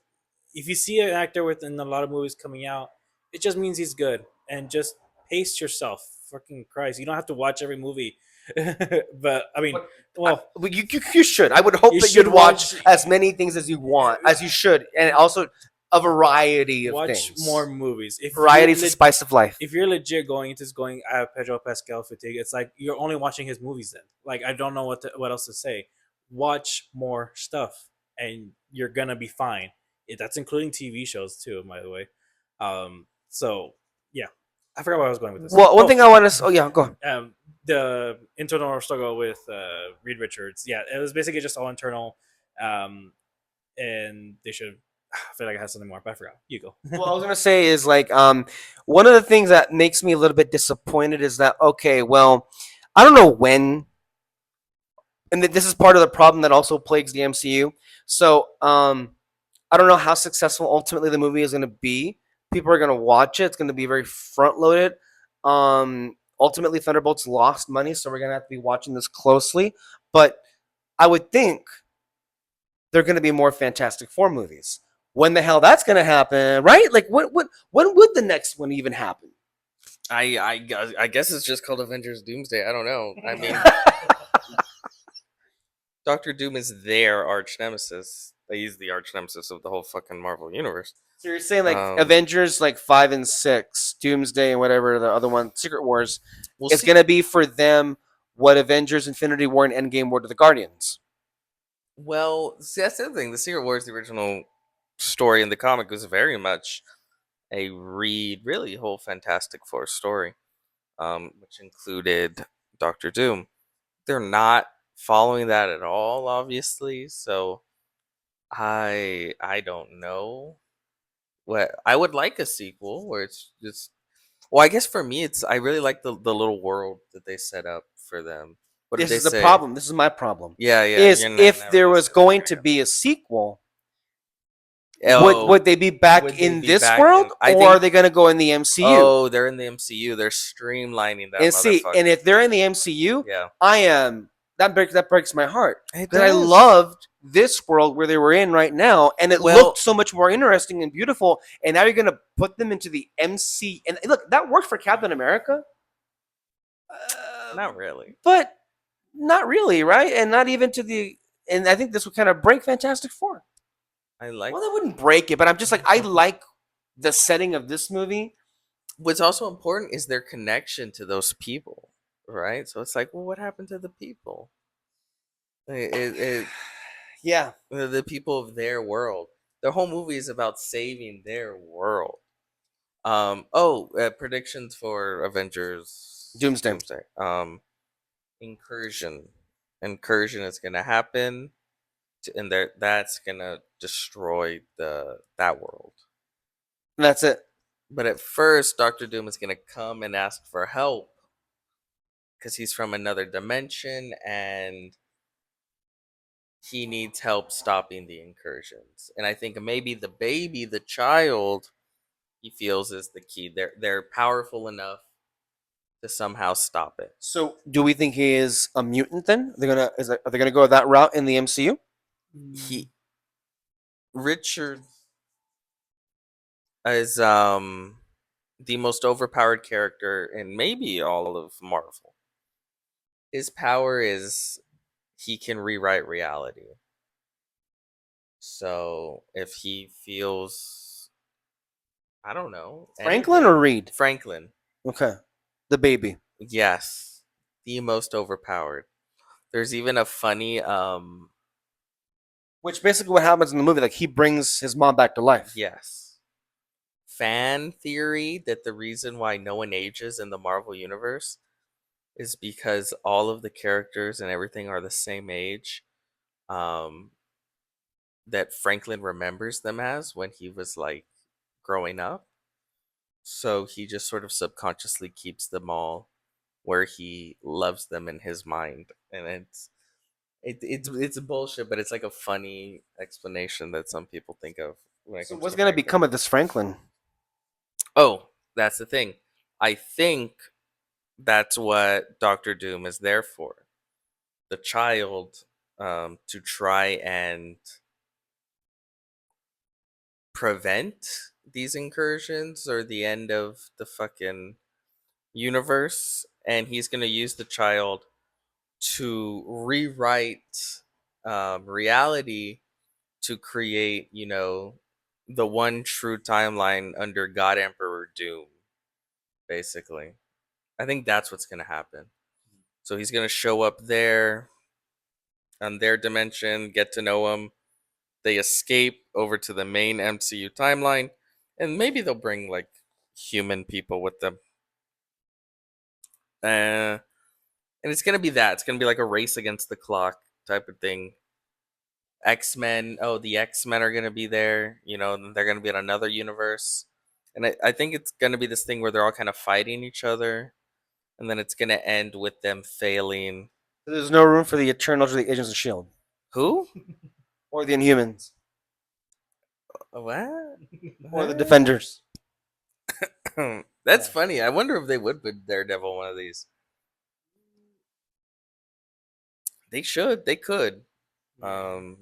if you see an actor within a lot of movies coming out, it just means he's good, and just pace yourself. Fucking Christ, you don't have to watch every movie, but I mean, But well, you should. I would hope you that should you'd watch watch as many things as you want, as you should, and also a variety of watch things. more movies. Variety is the spice of life. If you're legit going into this going, I have Pedro Pascal fatigue. It's like you're only watching his movies. Then, like, I don't know what else to say. Watch more stuff, and you're gonna be fine. That's including TV shows too, by the way. So yeah, I forgot where I was going with this. Well, one thing I want to. Oh yeah, go on. The internal struggle with Reed Richards. Yeah, it was basically just all internal, um, and they should. I feel like I had something more, but I forgot. You go. Well, I was gonna say is like one of the things that makes me a little bit disappointed is that okay, well, I don't know when, and this is part of the problem that also plagues the MCU. So I don't know how successful ultimately the movie is going to be. People are going to watch it. It's going to be very front loaded. Ultimately, Thunderbolts lost money, so we're going to have to be watching this closely. But I would think they're going to be more Fantastic Four movies. When the hell that's going to happen, right? Like, when would the next one even happen? I guess it's just called Avengers Doomsday. I don't know. I mean, Doctor Doom is their arch nemesis. He's the arch nemesis of the whole fucking Marvel universe. So you're saying like Um, Avengers like 5 and 6, Doomsday and whatever the other one, Secret Wars, we'll it's see. gonna be for them what Avengers Infinity War and Endgame were to the Guardians. Well, see, that's the other thing. The Secret Wars, the original story in the comic, was very much a really whole Fantastic Four story, which included Doctor Doom. They're not following that at all, obviously. So I don't know. What I would like a sequel where it's just. Well, I guess for me, it's I really like the little world that they set up for them. What did This they is the say? problem. This is my problem. Yeah, yeah. Is You're if never there gonna was say that going they're to gonna be a sequel, Oh, would they be back would they in be this back in? world I or are think. they gonna go in the MCU? Oh, they're in the MCU. They're streamlining that And see, and motherfucker. if they're in the MCU, Yeah, I am that breaks my heart it because I does. loved this world where they were in right now, and it Well, looked so much more interesting and beautiful. And now you're gonna put them into the MC, and look, that worked for Captain America, not really. but not really, right? And not even to the. And I think this would kind of break Fantastic Four. I like. Well, that wouldn't break it, but I'm just like I like the setting of this movie. What's also important is their connection to those people, right? So it's like, well, what happened to the people? It Yeah, the people of their world. The whole movie is about saving their world. Predictions for Avengers Doomsday. Incursion. Incursion is gonna happen, and that's gonna destroy that world. That's it. But at first, Doctor Doom is gonna come and ask for help because he's from another dimension and he needs help stopping the incursions. And I think maybe the baby, the child, he feels is the key. They're powerful enough to somehow stop it. So, do we think he is a mutant then? Are they gonna go that route in the MCU? He Richard is the most overpowered character in maybe all of Marvel. His power is he can rewrite reality. So if he feels, I don't know, Franklin or Reed? Franklin, Okay, the baby. yes, the most overpowered. There's even a funny, Which basically what happens in the movie, like he brings his mom back to life. yes, fan theory that the reason why no one ages in the Marvel universe is because all of the characters and everything are the same age. Um, that Franklin remembers them as when he was like growing up. So he just sort of subconsciously keeps them all where he loves them in his mind, and it's bullshit, but it's like a funny explanation that some people think of when it So, comes what's to gonna Franklin. become of this Franklin? Oh, that's the thing. I think that's what Doctor Doom is there for. The child, to try and prevent these incursions or the end of the fucking universe, and he's going to use the child to rewrite reality to create, the one true timeline under God Emperor Doom, basically. I think that's what's going to happen. So he's going to show up there on their dimension, get to know him. They escape over to the main MCU timeline, and maybe they'll bring like human people with them. And it's gonna be that. It's gonna be like a race against the clock type of thing. X-Men. Oh, the X-Men are gonna be there. They're gonna be in another universe, and I think it's gonna be this thing where they're all kind of fighting each other, and then it's gonna end with them failing. There's no room for the Eternals or the Agents of Shield Who? or the Inhumans What? or the Defenders. That's funny. I wonder if they would put Daredevil one of these. They should. They could. Um.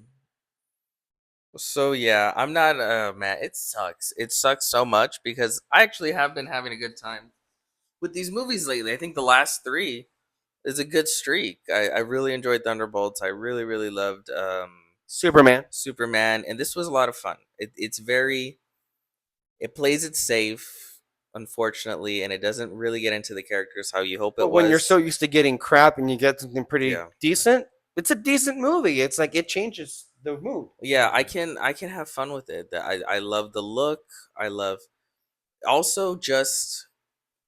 So yeah, I'm not. Man, it sucks. It sucks so much because I actually have been having a good time with these movies lately. I think the last three is a good streak. I really enjoyed Thunderbolts. I really really loved Superman. Superman, and this was a lot of fun. It plays it safe, unfortunately, and it doesn't really get into the characters how you hope it But was. when you're so used to getting crap and you get something pretty Yeah. decent, it's a decent movie. It's like it changes the mood. Yeah, I can have fun with it. I love the look. I love also just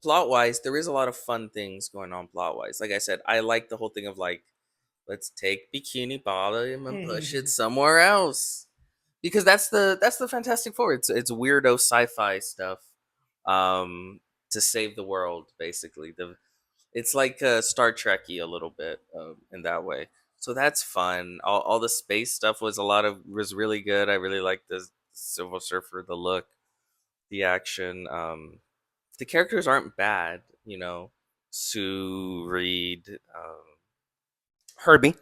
plot wise. There is a lot of fun things going on plot wise. Like I said, I like the whole thing of like, let's take Bikini Bottom and push it somewhere else because that's the Fantastic Four. It's weirdo sci-fi stuff, to save the world basically. It's like Star Trekky a little bit, in that way. So that's fun. All the space stuff was really good. I really liked the Silver Surfer, the look, the action. The characters aren't bad, Sue Reed, Herbie.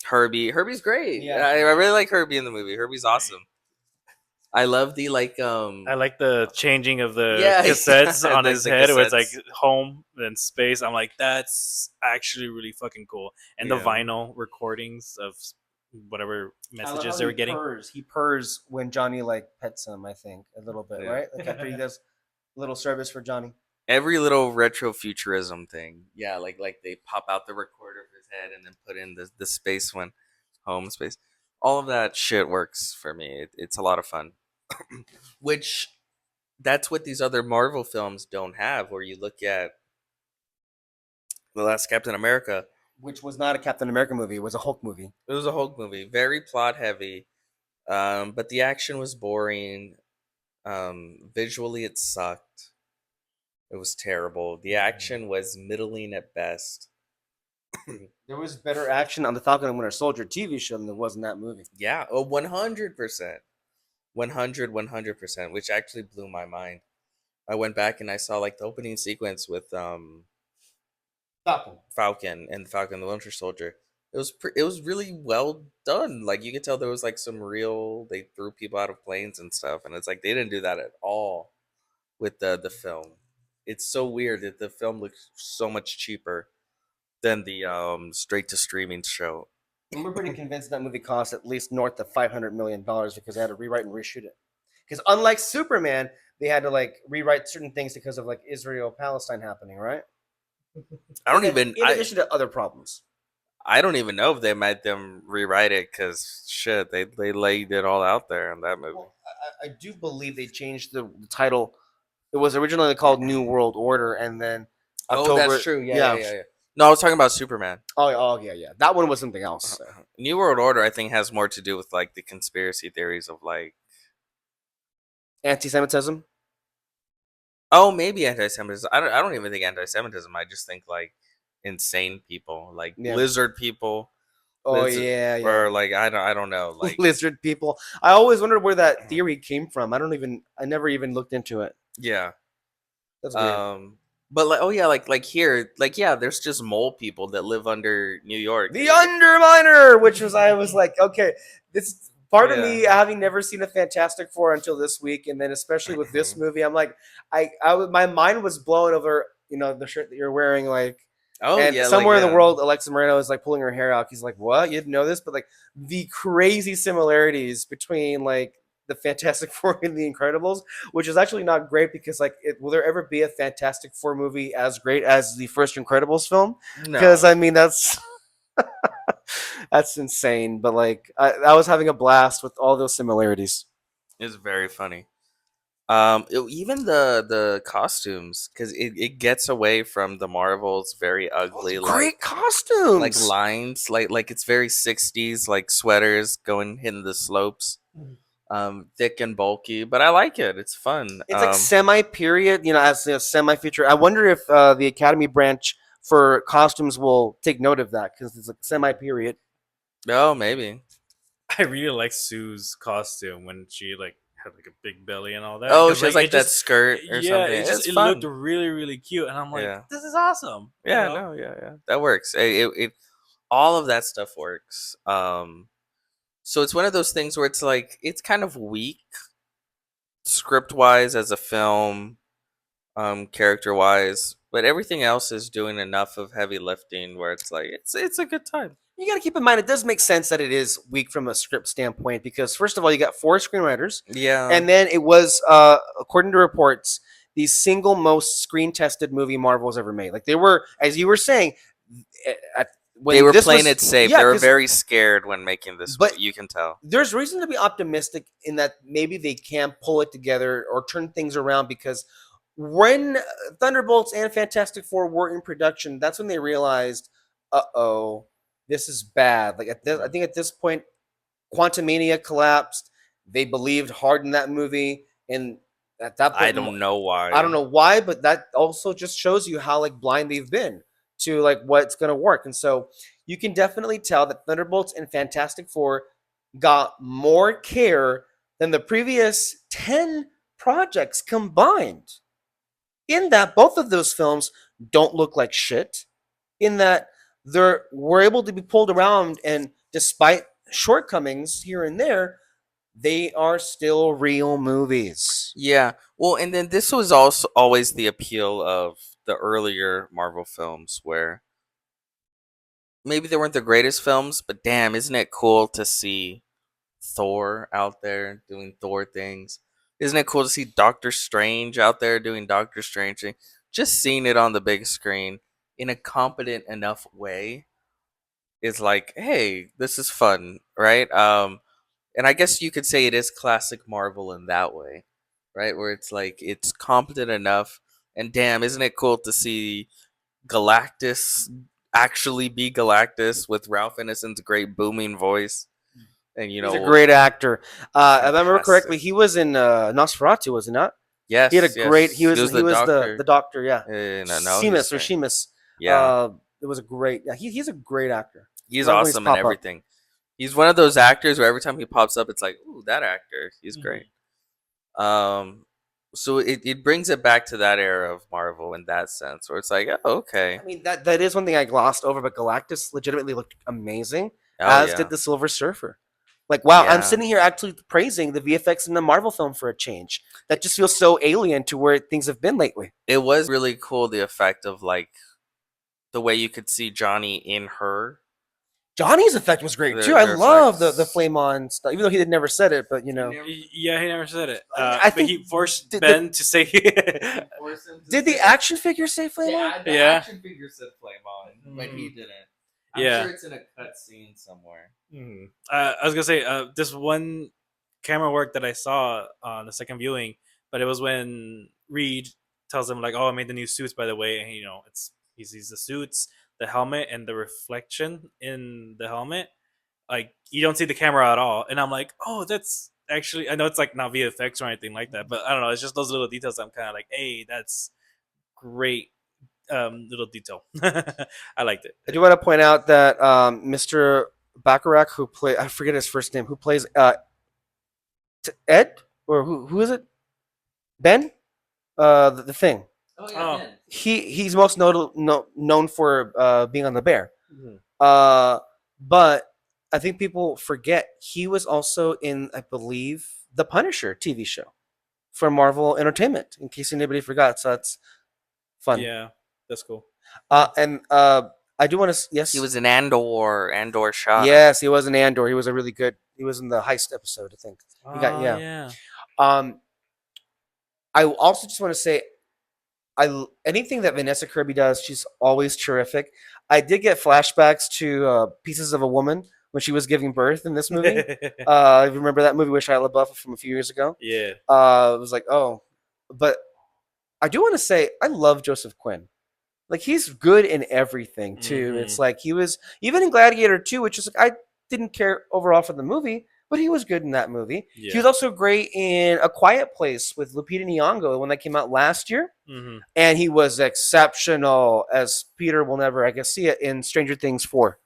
Herbie. Herbie's great. Yeah. I really like Herbie in the movie. Herbie's awesome. I love the I like the changing of the Yeah, cassettes yeah, on the his head where it's like cassettes. home and space. I'm like, that's actually really fucking cool. And the Yeah. vinyl recordings of whatever messages they were getting. He purrs when Johnny like pets him. I think a little bit, Yeah. right? Like after he does a little service for Johnny. Every little retro futurism thing. Yeah, like they pop out the recorder of his head and then put in the space one, home space. All of that shit works for me. It's a lot of fun. Which that's what these other Marvel films don't have. Where you look at the last Captain America, Which was not a Captain America movie; it was a Hulk movie. it was a Hulk movie, very plot heavy, but the action was boring. Visually, it sucked. It was terrible. The action was middling at best. There was better action on the Falcon and Winter Soldier TV show than there was in that movie. Yeah, oh, 100%. 100%, which actually blew my mind. I went back and I saw like the opening sequence with Falcon. Falcon and Falcon and the Winter Soldier. It was really well done. Like you could tell there was like some real, they threw people out of planes and stuff, and it's like they didn't do that at all with the film. It's so weird that the film looks so much cheaper than the straight to streaming show. And we're pretty convinced that movie cost at least north of $500 million because they had to rewrite and reshoot it. Because unlike Superman, they had to like rewrite certain things because of like Israel Palestine happening, right? I don't In- even in addition to other problems. I don't even know if they made them rewrite it because shit, they laid it all out there in that movie. Well, I do believe they changed the title. It was originally called New World Order, and then October. Oh, that's true. Yeah. No, I was talking about Superman. Oh, yeah. That one was something else. New World Order, I think, has more to do with like the conspiracy theories of like, Anti-Semitism. oh, maybe anti-Semitism. I don't even think anti-Semitism. I just think like insane people, like Yeah. lizard people. Oh Lizard- yeah. Or like I don't know, like Lizard people. I always wondered where that theory came from. I never even looked into it. yeah. That's weird. But like, oh yeah, like here, like yeah, there's just mole people that live under New York. The Underminer, which was I was like, okay, this part of Yeah. me having never seen a Fantastic Four until this week, and then especially with this movie, I'm like, my mind was blown over, the shirt that you're wearing, like, Oh and yeah, somewhere like, in the world, Alexa Moreno is like pulling her hair out. He's like, "What? You didn't know this?" But like the crazy similarities between like the Fantastic Four and the Incredibles, which is actually not great because like, will there ever be a Fantastic Four movie as great as the first Incredibles film? No. Because I mean, that's that's insane. But like, I was having a blast with all those similarities. It's very funny. Even the costumes, because it gets away from the Marvels very ugly, Great costumes. like lines, like it's very 60s, like sweaters going hitting the slopes, thick and bulky. But I like it. It's fun. It's like semi-period, as a semi-future. I wonder if the Academy branch for costumes will take note of that because it's like semi-period. Oh, maybe. I really like Sue's costume when she like had like a big belly and all that. Oh, 'Cause, she has like it that just- skirt or yeah, something. it fun. looked really really cute, and I'm like, Yeah. this is awesome. you Yeah, know? no, yeah, that works. It all of that stuff works. So it's one of those things where it's like it's kind of weak, script wise as a film, character wise, but everything else is doing enough of heavy lifting where it's like it's a good time. You got to keep in mind, it does make sense that it is weak from a script standpoint because, first of all, you got 4 screenwriters, Yeah, and then it was, according to reports, the single most screen-tested movie Marvel's ever made. Like they were, as you were saying, when they were this playing was- it safe. yeah, They were 'cause very scared when making this. But- You can tell. there's reason to be optimistic in that maybe they can pull it together or turn things around because when Thunderbolts and Fantastic Four were in production, that's when they realized, uh-oh, this is bad. Like I think at this point, Quantumania collapsed. They believed hard in that movie, and at that point, I don't know why. I don't know why, but that also just shows you how like blind they've been to like what's gonna work. And so you can definitely tell that Thunderbolts and Fantastic Four got more care than the previous 10 projects combined. In that both of those films don't look like shit. In that were able to be pulled around, and despite shortcomings here and there, they are still real movies. Yeah. Well, and then this was also always the appeal of the earlier Marvel films where maybe they weren't the greatest films, but damn, isn't it cool to see Thor out there doing Thor things? Isn't it cool to see Doctor Strange out there doing Doctor Strange things? Just seeing it on the big screen in a competent enough way is like, hey, this is fun, right? And I guess you could say it is classic Marvel in that way. right? Where it's like it's competent enough. And damn, isn't it cool to see Galactus actually be Galactus with Ralph Ineson's great booming voice? And He's a great actor. If I remember correctly, fantastic. he was in Nosferatu, was he not? He had a Yes, great. He yes, he was was he the was the doctor. doctor. Yeah, No, he's Seamus or great. Sheamus. Yeah, It was a great. Yeah, he's a great actor. he's Love when he's awesome in pop up. everything. He's one of those actors where every time he pops up, it's like, ooh, that actor. He's great. Um, so it brings it back to that era of Marvel in that sense, where it's like, oh, okay, I mean that is one thing I glossed over, but Galactus legitimately looked amazing, oh as did yeah, the Silver Surfer. Like wow, I'm yeah. sitting here actually praising the VFX in the Marvel film for a change. That just feels so alien to where things have been lately. It was really cool the effect of like the way you could see Johnny in her. Johnny's effect was great too. I Their love the effects. flame on stuff, even though he had never said it. But you know, Yeah, he never said it. I But think he forced did, Ben to say. did the action figure say flame on? The Yeah. action figure said flame on, but he Mhm. didn't. I'm Yeah. sure it's in a cut scene somewhere. I was gonna say this one camera work that I saw on the second viewing, but it was when Reed tells him like, "Oh, I made the new suits, by the way," and he sees the suits, the helmet, and the reflection in the helmet. Like you don't see the camera at all, and I'm like, "Oh, that's actually." I know it's like not VFX or anything like that, but I don't know. It's just those little details. I'm kind of like, "Hey, that's great." Little detail. I liked it. I do want to point out that Mr. Bacharach, who play I forget his first name, who plays Ed or who is it? Ben? The thing. Oh Oh. Ben. He's most known for being on the Bear. Mhm. But I think people forget he was also in, I believe, the Punisher TV show for Marvel Entertainment. In case anybody forgot, so that's fun. Yeah, that's cool. And I do want to yes, He was in Andor shot. yes, he was in Andor. He was a really good. He was in the heist episode, I think. He got yeah. Yeah. Um, I also just want to say, anything that Vanessa Kirby does, she's always terrific. I did get flashbacks to Pieces of a Woman when she was giving birth in this movie. I remember that movie with Shia LaBeouf from a few years ago. Yeah. It was like, oh, but I do want to say I love Joseph Quinn. Like he's good in everything too. Mhm. It's like he was even in Gladiator 2, which is like I didn't care overall for the movie, but he was good in that movie. Yeah. He was also great in A Quiet Place with Lupita Nyong'o, the one that came out last year, Mhm. and he was exceptional as Peter will never, I guess, see it in Stranger Things 4.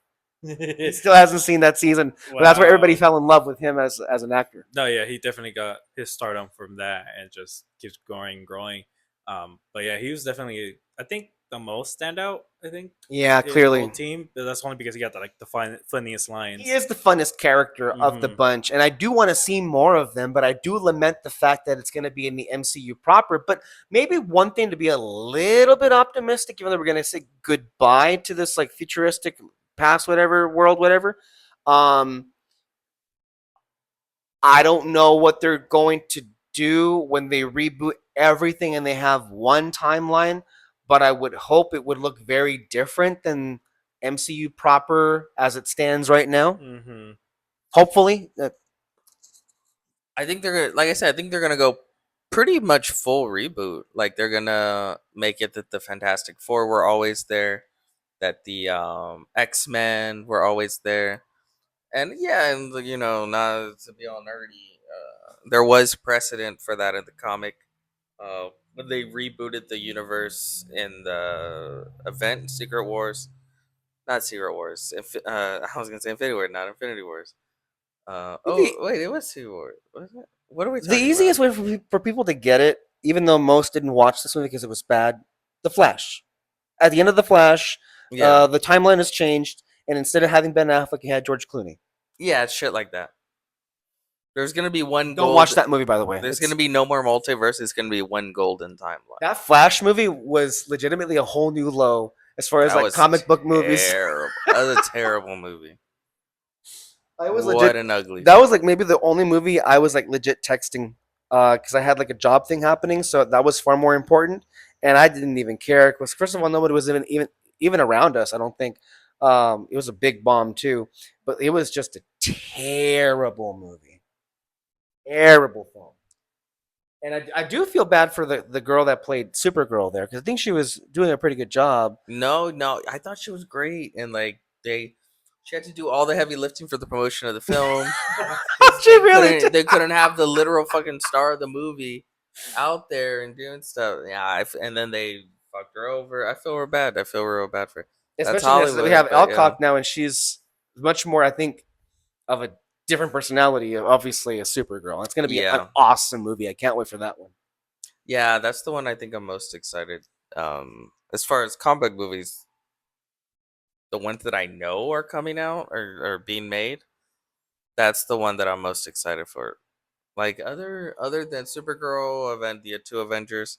He still hasn't seen that season, but that's where everybody Wow. fell in love with him as an actor. No, yeah, he definitely got his stardom from that, and just keeps growing and growing. But yeah, he was definitely, I think, the most standout. I think Yeah, in the whole clearly. team, but that's only because he got the funniest lines. He is the funnest character of the Mhm. bunch, and I do want to see more of them, but I do lament the fact that it's going to be in the MCU proper. But maybe one thing to be a little bit optimistic, even though we're going to say goodbye to this like futuristic past, whatever world, whatever. Um, I don't know what they're going to do when they reboot everything and they have one timeline, but I would hope it would look very different than MCU proper as it stands right now. Mhm. Hopefully, I think they're gonna, like I said, I think they're gonna go pretty much full reboot. Like they're gonna make it that the Fantastic Four were always there, that the X-Men were always there, and yeah, and not to be all nerdy, there was precedent for that in the comic. When they rebooted the universe in the event Secret Wars, not Secret Wars. I was gonna say Infinity War, not Infinity Wars. the, Wait, it was Secret Wars. Was it? What are we the talking easiest about? way for people to get it, even though most didn't watch this movie because it was bad, The Flash. At the end of The Flash, Yeah, the timeline has changed, and instead of having Ben Affleck, you had George Clooney. yeah, it's shit like that. There's gonna be one Don't gold. watch that movie, by the way. There's gonna be no more multiverse. It's gonna be one golden timeline. That Flash movie was legitimately a whole new low as far as That like was comic book movies. terrible. That was a terrible movie. I was What legit. an ugly. That was like maybe the only movie I was like legit texting because I had like a job thing happening, so that was far more important, and I didn't even care because first of all, nobody was even around us. I don't think it was a big bomb too, but it was just a terrible movie, terrible film. And I do feel bad for the girl that played Supergirl there because I think she was doing a pretty good job. No, no, I thought she was great, and like she had to do all the heavy lifting for the promotion of the film because She really did. they couldn't have the literal fucking star of the movie out there and doing stuff. Yeah, and then they fucked her over. I feel real bad. I feel real bad for her. That's Especially because we Hollywood, have but yeah, Alcock now, and she's much more, I think, of a different personality. Obviously, a Supergirl. It's going to be an yeah, awesome movie. I can't wait for that one. yeah. That's the one I think I'm most excited. As far as comic book movies, the ones that I know are coming out or are being made, that's the one that I'm most excited for. Like other than Supergirl, the two Avengers,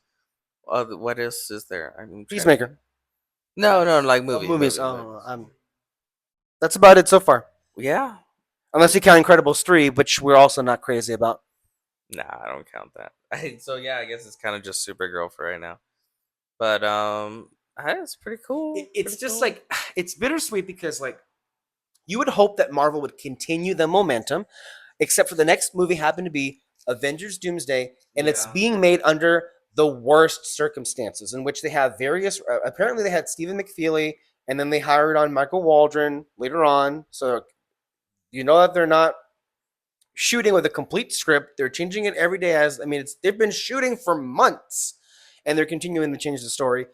what else is there? I'm trying to think. Peacemaker. No, no, like Oh, movies, movies. movies, Oh, movies. that's about it so far. Yeah, Unless you count Incredibles 3, which we're also not crazy about. nah, I don't count that. So yeah, I guess it's kind of just Supergirl for right now. But it's pretty cool. It's Pretty just cool. like it's bittersweet because like you would hope that Marvel would continue the momentum, except for the next movie happened to be Avengers Doomsday, and it's Yeah. being made under the worst circumstances in which they have various. Apparently, they had Stephen McFeely, and then they hired on Michael Waldron later on. So you know that they're not shooting with a complete script. They're changing it every day. As I mean, they've been shooting for months, and they're continuing to change the story.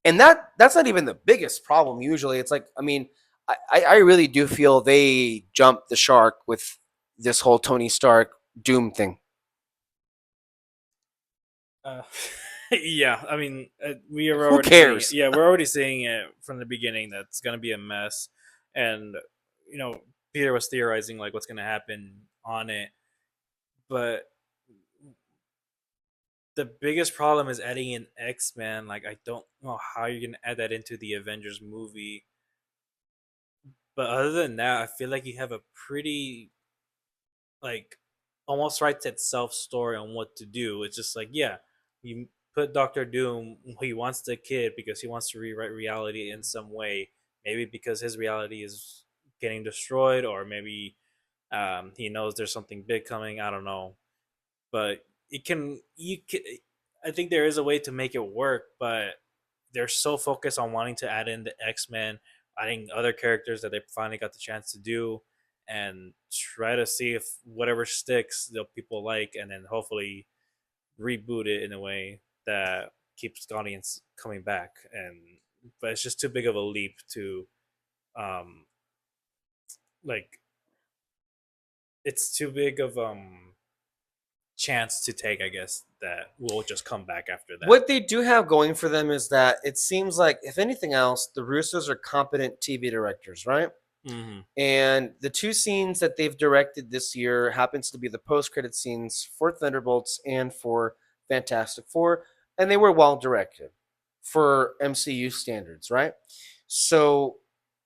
And that's not even the biggest problem. Usually, it's like I mean, I really do feel they jumped the shark with this whole Tony Stark Doom thing. Uh, yeah, I mean, we Like, are who already seeing it. cares? Yeah, we're already seeing it from the beginning. That's gonna be a mess, and Peter was theorizing like what's gonna happen on it, but the biggest problem is adding in X Men. Like, I don't know how you're gonna add that into the Avengers movie. But other than that, I feel like you have a pretty like almost writes itself story on what to do. It's just like, yeah, you put Doctor Doom, he wants the kid because he wants to rewrite reality in some way. Maybe because his reality is getting destroyed, or maybe he knows there's something big coming. I don't know, but it can. You can. I think there is a way to make it work, but they're so focused on wanting to add in the X-Men, adding other characters that they finally got the chance to do, and try to see if whatever sticks that people like, and then hopefully reboot it in a way that keeps the audience coming back. And but it's just too big of a leap to um like it's too big of chance to take, I guess, that will just come back after that. What they do have going for them is that it seems like, if anything else, the Russos are competent TV directors, right? Hmm. And the two scenes that they've directed this year happens to be the post-credit scenes for Thunderbolts and for Fantastic Four, and they were well directed for MCU standards, right? So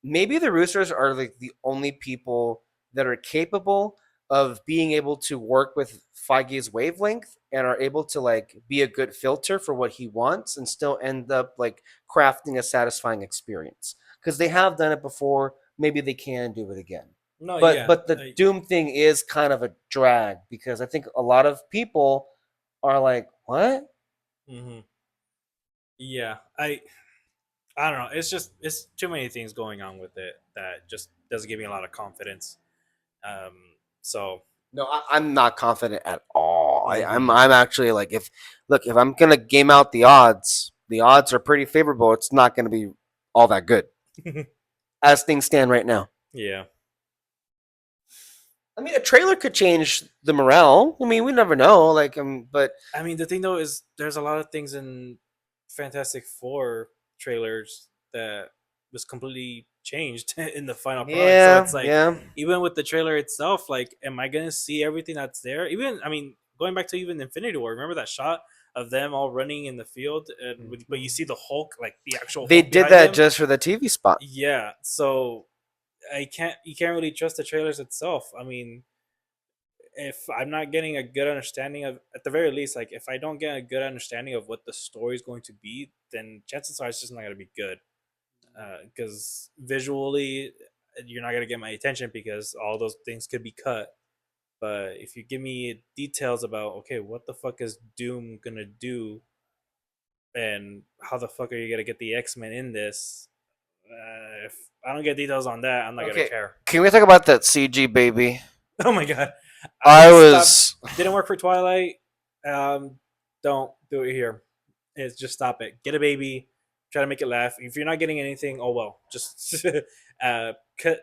maybe the Roosters are like the only people that are capable of being able to work with Feige's wavelength and are able to like be a good filter for what he wants and still end up like crafting a satisfying experience. Because they have done it before, maybe they can do it again. No, But yeah. the Doom thing is kind of a drag because I think a lot of people are like, "What?" Hmm. Yeah, I don't know. It's too many things going on with it that just doesn't give me a lot of confidence. Um, so No, I'm not confident at all. hmm. I'm actually like, if I'm gonna game out the odds are pretty favorable. It's not gonna be all that good as things stand right now. Yeah. I mean, a trailer could change the morale. I mean, we never know. Like, but I mean, the thing though is there's a lot of things in Fantastic Four trailers that was completely changed in the final product. So yeah, it's like, yeah. even with the trailer itself, like, am I gonna see everything that's there? Even, I mean, going back to even Infinity War, remember that shot of them all running in the field, but you see the Hulk, like the actual They Hulk did behind that them. just for the TV spot. Yeah, so you can't really trust the trailers itself. I mean, if I'm not getting a good understanding of, at the very least, like if I don't get a good understanding of what the story is going to be, then chances are it's just not going to be good. Because visually, you're not going to get my attention because all those things could be cut. But if you give me details about, okay, what the fuck is Doom gonna do, and how the fuck are you gonna get the X-Men in this? If I don't get details on that, I'm not gonna Okay, care. can we talk about that CG baby? Oh my god, I I stopped. was Didn't work for Twilight. Um, don't do it here. It's just stop it. Get a baby. Try to make it laugh. If you're not getting anything, oh well. Just cut.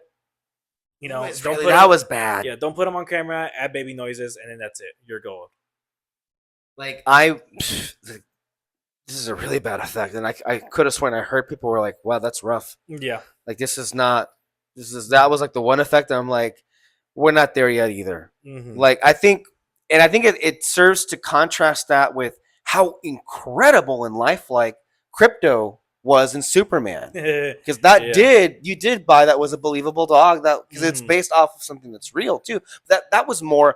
You know, don't put that them. was bad. Yeah, don't put them on camera. Add baby noises, and then that's it. You're gold. Like this is a really bad effect, and I could have sworn I heard people were like, "Wow, that's rough." Yeah. Like this is not. That was like the one effect that I'm like, we're not there yet either. Mm-hmm. Like I think it serves to contrast that with how incredible and lifelike Crypto was in Superman. Because you did buy that was a believable dog, that because it's based off of something that's real too. That was more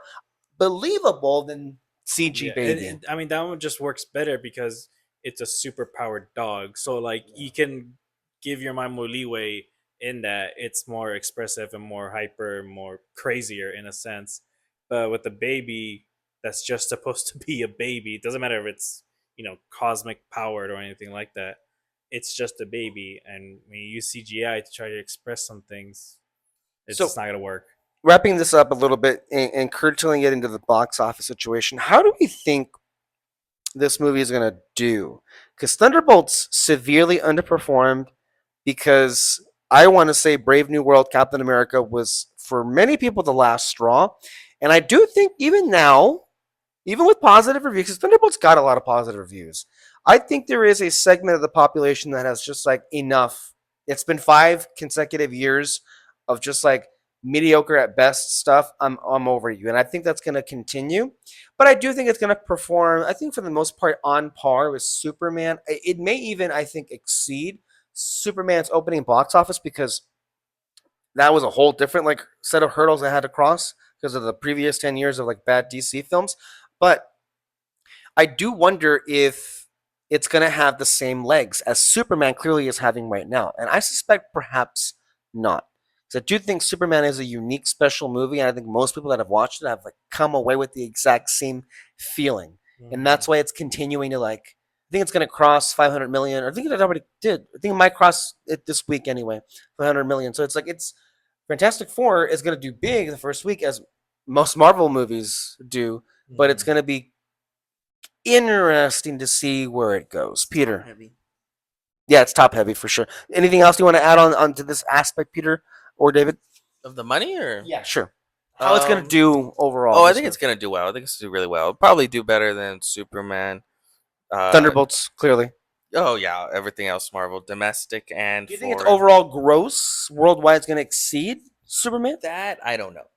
believable than CG baby. I mean, that one just works better because it's a super powered dog. So like you can give your mind more leeway in that it's more expressive and more hyper, more crazier in a sense. But with the baby, that's just supposed to be a baby. It doesn't matter if it's cosmic powered or anything like that. It's just a baby, and when you use CGI to try to express some things, it's So just not gonna work. wrapping this up a little bit and curtailing it into the box office situation, how do we think this movie is going to do? Because Thunderbolts severely underperformed because I want to say Brave New World Captain America was, for many people, the last straw. And I do think even now, even with positive reviews, because Thunderbolts got a lot of positive reviews, I think there is a segment of the population that has just like enough. It's been 5 consecutive years of just like mediocre at best stuff. I'm over you, and I think that's going to continue. But I do think it's going to perform. I think for the most part on par with Superman. It may even, I think, exceed Superman's opening box office because that was a whole different like set of hurdles I had to cross because of the previous 10 years of like bad DC films. But I do wonder if it's going to have the same legs as Superman clearly is having right now. And I suspect perhaps not. Because I do think Superman is a unique, special movie. And I think most people that have watched it have like come away with the exact same feeling. And that's why it's continuing to like, I think it's going to cross 500 million. Or I think it already did. I think it might cross it this week anyway, 500 million. So it's like, it's Fantastic Four is going to do big the first week as most Marvel movies do. But it's going to be interesting to see where it goes. Peter. Heavy. Yeah, it's top heavy for sure. Anything else you want to add on to this aspect, Peter or David? Of the money, or Yeah, sure. How it's gonna do overall? Oh, I think it's gonna do well. I think it's gonna do really well. It'll probably do better than Superman. Thunderbolts, clearly. Oh yeah, everything else Marvel, domestic and. Do you think its foreign. overall gross worldwide is gonna exceed Superman? That I don't know.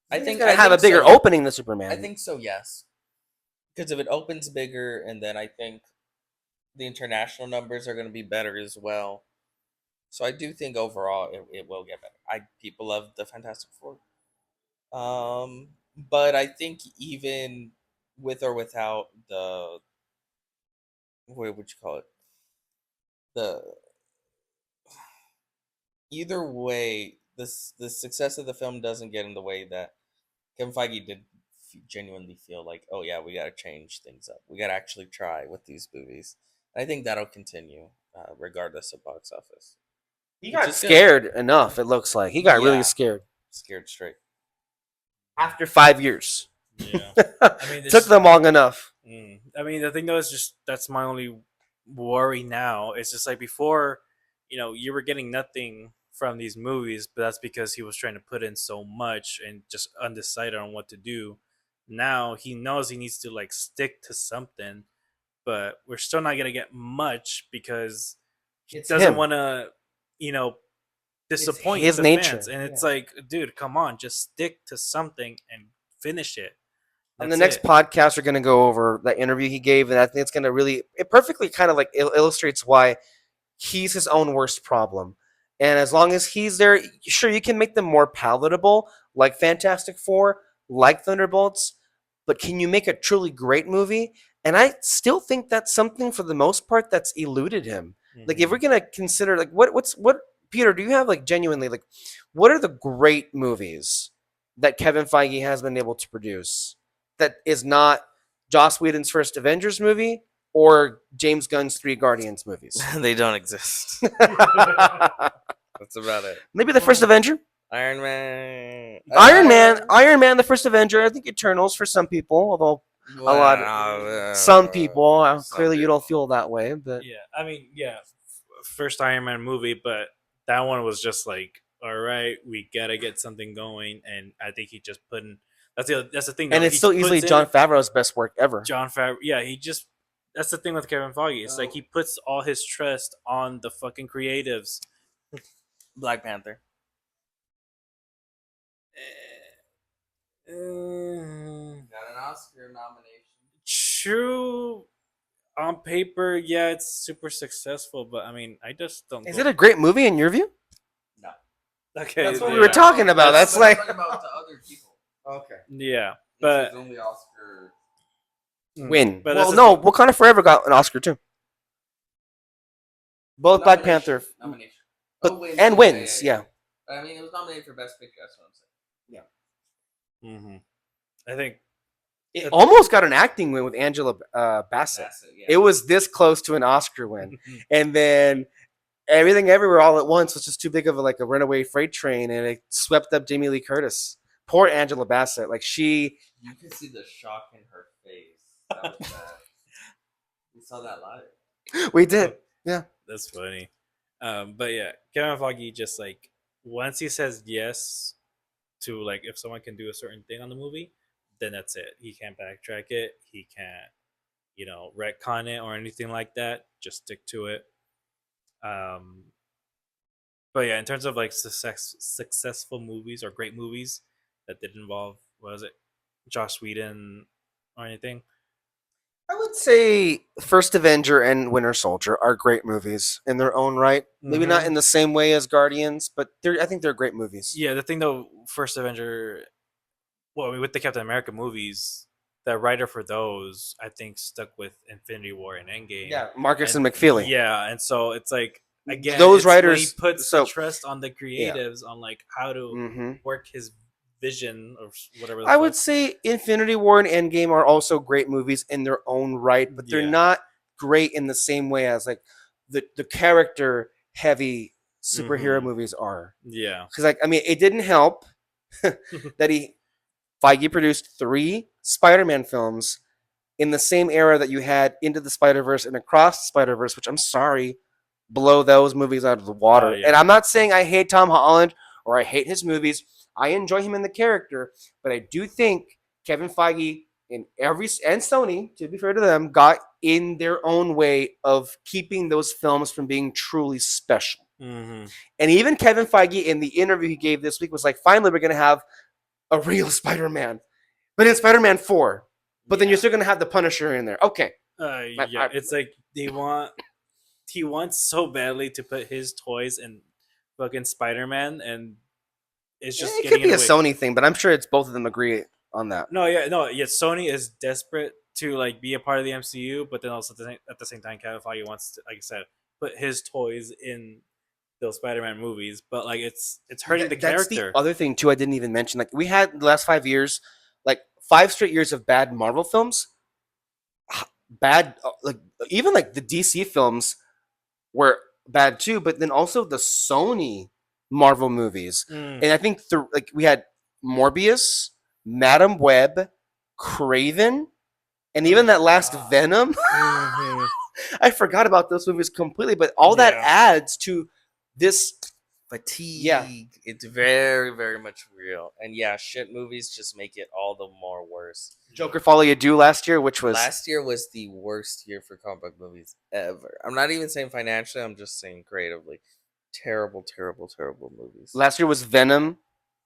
I think it's gonna have a bigger opening than Superman. I think so, yes. Because if it opens bigger, and then I think the international numbers are going to be better as well. So I do think overall it will get better. People love the Fantastic Four. But I think even with or without the, what would you call it? The Either way, the success of the film doesn't get in the way that Kevin Feige did genuinely feel like, oh yeah, we got to change things up. We got to actually try with these movies. I think that'll continue, regardless of box office. He got scared enough. It looks like he got really scared. Scared straight. After 5 years. Yeah. I mean, it took them long enough. I mean, the thing though is just that's my only worry now. It's just like before, you were getting nothing from these movies, but that's because he was trying to put in so much and just undecided on what to do. Now he knows he needs to like stick to something, but we're still not gonna get much because he doesn't want to, disappoint his the nature. fans. And it's like, dude, come on, just stick to something and finish it. On the next podcast, we're going to go over that interview he gave, and I think it's going to really, it perfectly kind of like illustrates why he's his own worst problem. And as long as he's there, sure, you can make them more palatable, like Fantastic Four, like Thunderbolts, but can you make a truly great movie? And I still think that's something for the most part that's eluded him. Like if we're gonna consider like what Peter, do you have like genuinely like what are the great movies that Kevin Feige has been able to produce that is not Joss Whedon's first Avengers movie or James Gunn's 3 Guardians movies. They don't exist. That's about it. Maybe the first Avenger. Iron Man. Iron Man, the first Avenger. I think Eternals for some people, although some people clearly you don't feel that way. But Yeah, I mean, yeah, first Iron Man movie, but that one was just like, all right, we gotta get something going, and I think he just put in. That's the thing, though. and it's He still easily puts in Jon Favreau's best work ever. John Favreau. Yeah, he just. That's the thing with Kevin Feige. It's like he puts all his trust on the fucking creatives. Black Panther. Uh, Got an Oscar nomination. True. On paper, yeah, it's super successful, but I mean, I just don't. Is it a great movie in your view? No. Okay, That's what we were talking about. That's like talking about to other people. okay. Yeah, but only Oscar. Win. But Well, that's no, Wakanda Forever got an Oscar too. Both Black Panther Nomination. but, and wins. Yeah. I mean, it was nominated for Best Picture. That's what I'm saying. I think It almost got an acting win with Angela Bassett. Yeah. It was this close to an Oscar win, and then Everything Everywhere All at Once was just too big of a runaway freight train, and it swept up Jamie Lee Curtis. Poor Angela Bassett. You can see the shock in her face. That was bad. We saw that live. We did. Yeah. that's funny. But yeah, Kevin Feige just like once he says yes to like if someone can do a certain thing on the movie, then that's it. He can't backtrack it. He can't, retcon it or anything like that. Just stick to it. But yeah, in terms of like successful movies or great movies that didn't involve Joss Whedon or anything. I would say First Avenger and Winter Soldier are great movies in their own right. Maybe not in the same way as Guardians, but I think they're great movies. Yeah, the thing though, First Avenger, well, I mean, with the Captain America movies, the writer for those, I think, stuck with Infinity War and Endgame. Yeah, Marcus and McFeely. Yeah, and so it's like again, Those it's when writers- he puts so- the trust on the creatives on like how to work his vision or whatever. I would say Infinity War and Endgame are also great movies in their own right, but they're Yeah. not great in the same way as like the character heavy superhero movies are. Yeah. Because it didn't help that Feige produced 3 Spider-Man films in the same era that you had Into the Spider-Verse and Across the Spider-Verse, which I'm sorry, blow those movies out of the water. Yeah. And I'm not saying I hate Tom Holland or I hate his movies. I enjoy him in the character, but I do think Kevin Feige and Sony, to be fair to them, got in their own way of keeping those films from being truly special. Mm-hmm. And even Kevin Feige in the interview he gave this week was like, finally, we're going to have a real Spider-Man, but in Spider-Man 4. But then you're still going to have the Punisher in there. Okay. It's like he wants so badly to put his toys in fucking Spider-Man, and it's just It getting could be in a the way. Sony thing, but I'm sure it's both of them agree on that. No. Sony is desperate to like be a part of the MCU, but then also at the same time, Kevin Feige wants to, like I said, put his toys in those Spider-Man movies. But like it's hurting the That's character. the other thing too. I didn't even mention. Like we had the last 5 years, like 5 straight years of bad Marvel films. Bad, even like the DC films were bad too. But then also the Sony Marvel movies, and I think we had Morbius, Madam Web, Craven, and even that last Venom. I forgot about those movies completely, but all that adds to this Fatigue. Yeah. It's very, very much real. And yeah, shit movies just make it all the more worse. Joker Follow You Do last year, which was Last year was the worst year for comic book movies ever. I'm not even saying financially, I'm just saying creatively. Terrible, terrible, terrible movies. last year was Venom,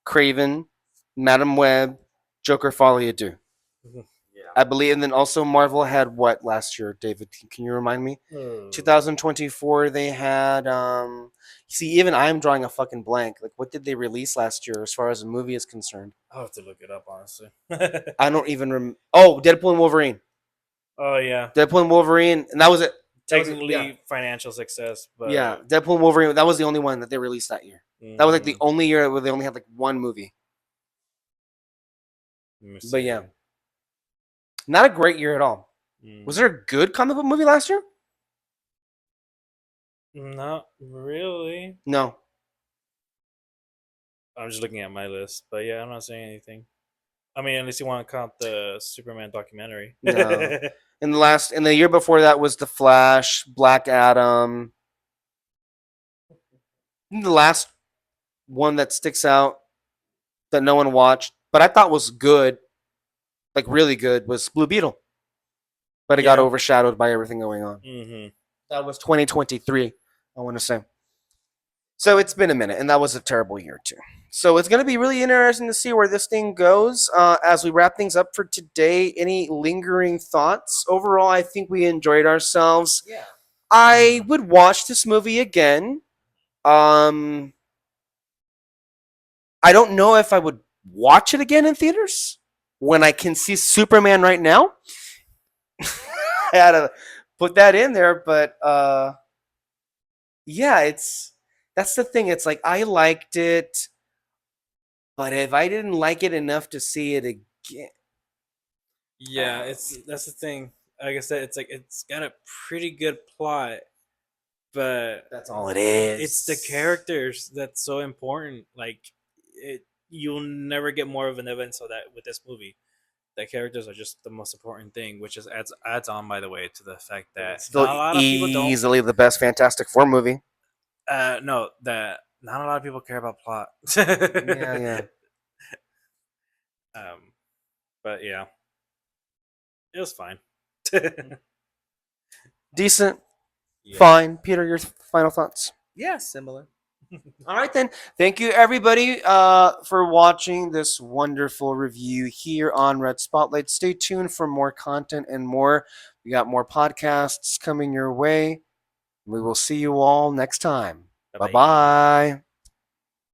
Craven, Madam Web, Joker Follow You Do. Yeah. I believe, and then also Marvel had what last year, David? Can you remind me? 2024, they had. See, even I'm drawing a fucking blank. Like, what did they release last year as far as a movie is concerned? I'll have to look it up, honestly. I don't even Oh, Deadpool and Wolverine. Oh yeah, Deadpool and Wolverine, and that was it. technically financial success, but Yeah, Deadpool and Wolverine. That was the only one that they released that year. That was like the only year where they only had like one movie. Let me But yeah, see. not a great year at all. Mm, Was there a good comic book movie last year? Not really. No. I'm just looking at my list, but yeah, I'm not saying anything. I mean, unless you want to count the Superman documentary. No. In the year before that was The Flash, Black Adam. The last one that sticks out that no one watched, but I thought was good, like really good, was Blue Beetle. But it got Yeah. overshadowed by everything going on. Mm-hmm. That was 2023, I want to say. So it's been a minute, and that was a terrible year too. So it's going to be really interesting to see where this thing goes as we wrap things up for today. Any lingering thoughts? Overall, I think we enjoyed ourselves. Yeah. I would watch this movie again. Um, I don't know if I would watch it again in theaters when I can see Superman right now. I had to put that in there, but yeah, that's the thing. It's like I liked it, but if I didn't like it enough to see it again, Yeah, that's the thing. Like I said, it's like it's got a pretty good plot, but that's all it is. it's the characters that's so important. Like you'll never get more of an evidence of that with this movie. The characters are just the most important thing, which is adds on, by the way, to the fact that It's still not a lot of people don't. easily the best Fantastic Four movie. No, that not a lot of people care about plot. Yeah, yeah. But yeah, it was fine. Decent, Yeah. fine. Peter, your final thoughts? Yeah, similar. All right, then. Thank you, everybody, for watching this wonderful review here on Red Spotlight. Stay tuned for more content and more. We got more podcasts coming your way. We will see you all next time. Bye Bye-bye. bye.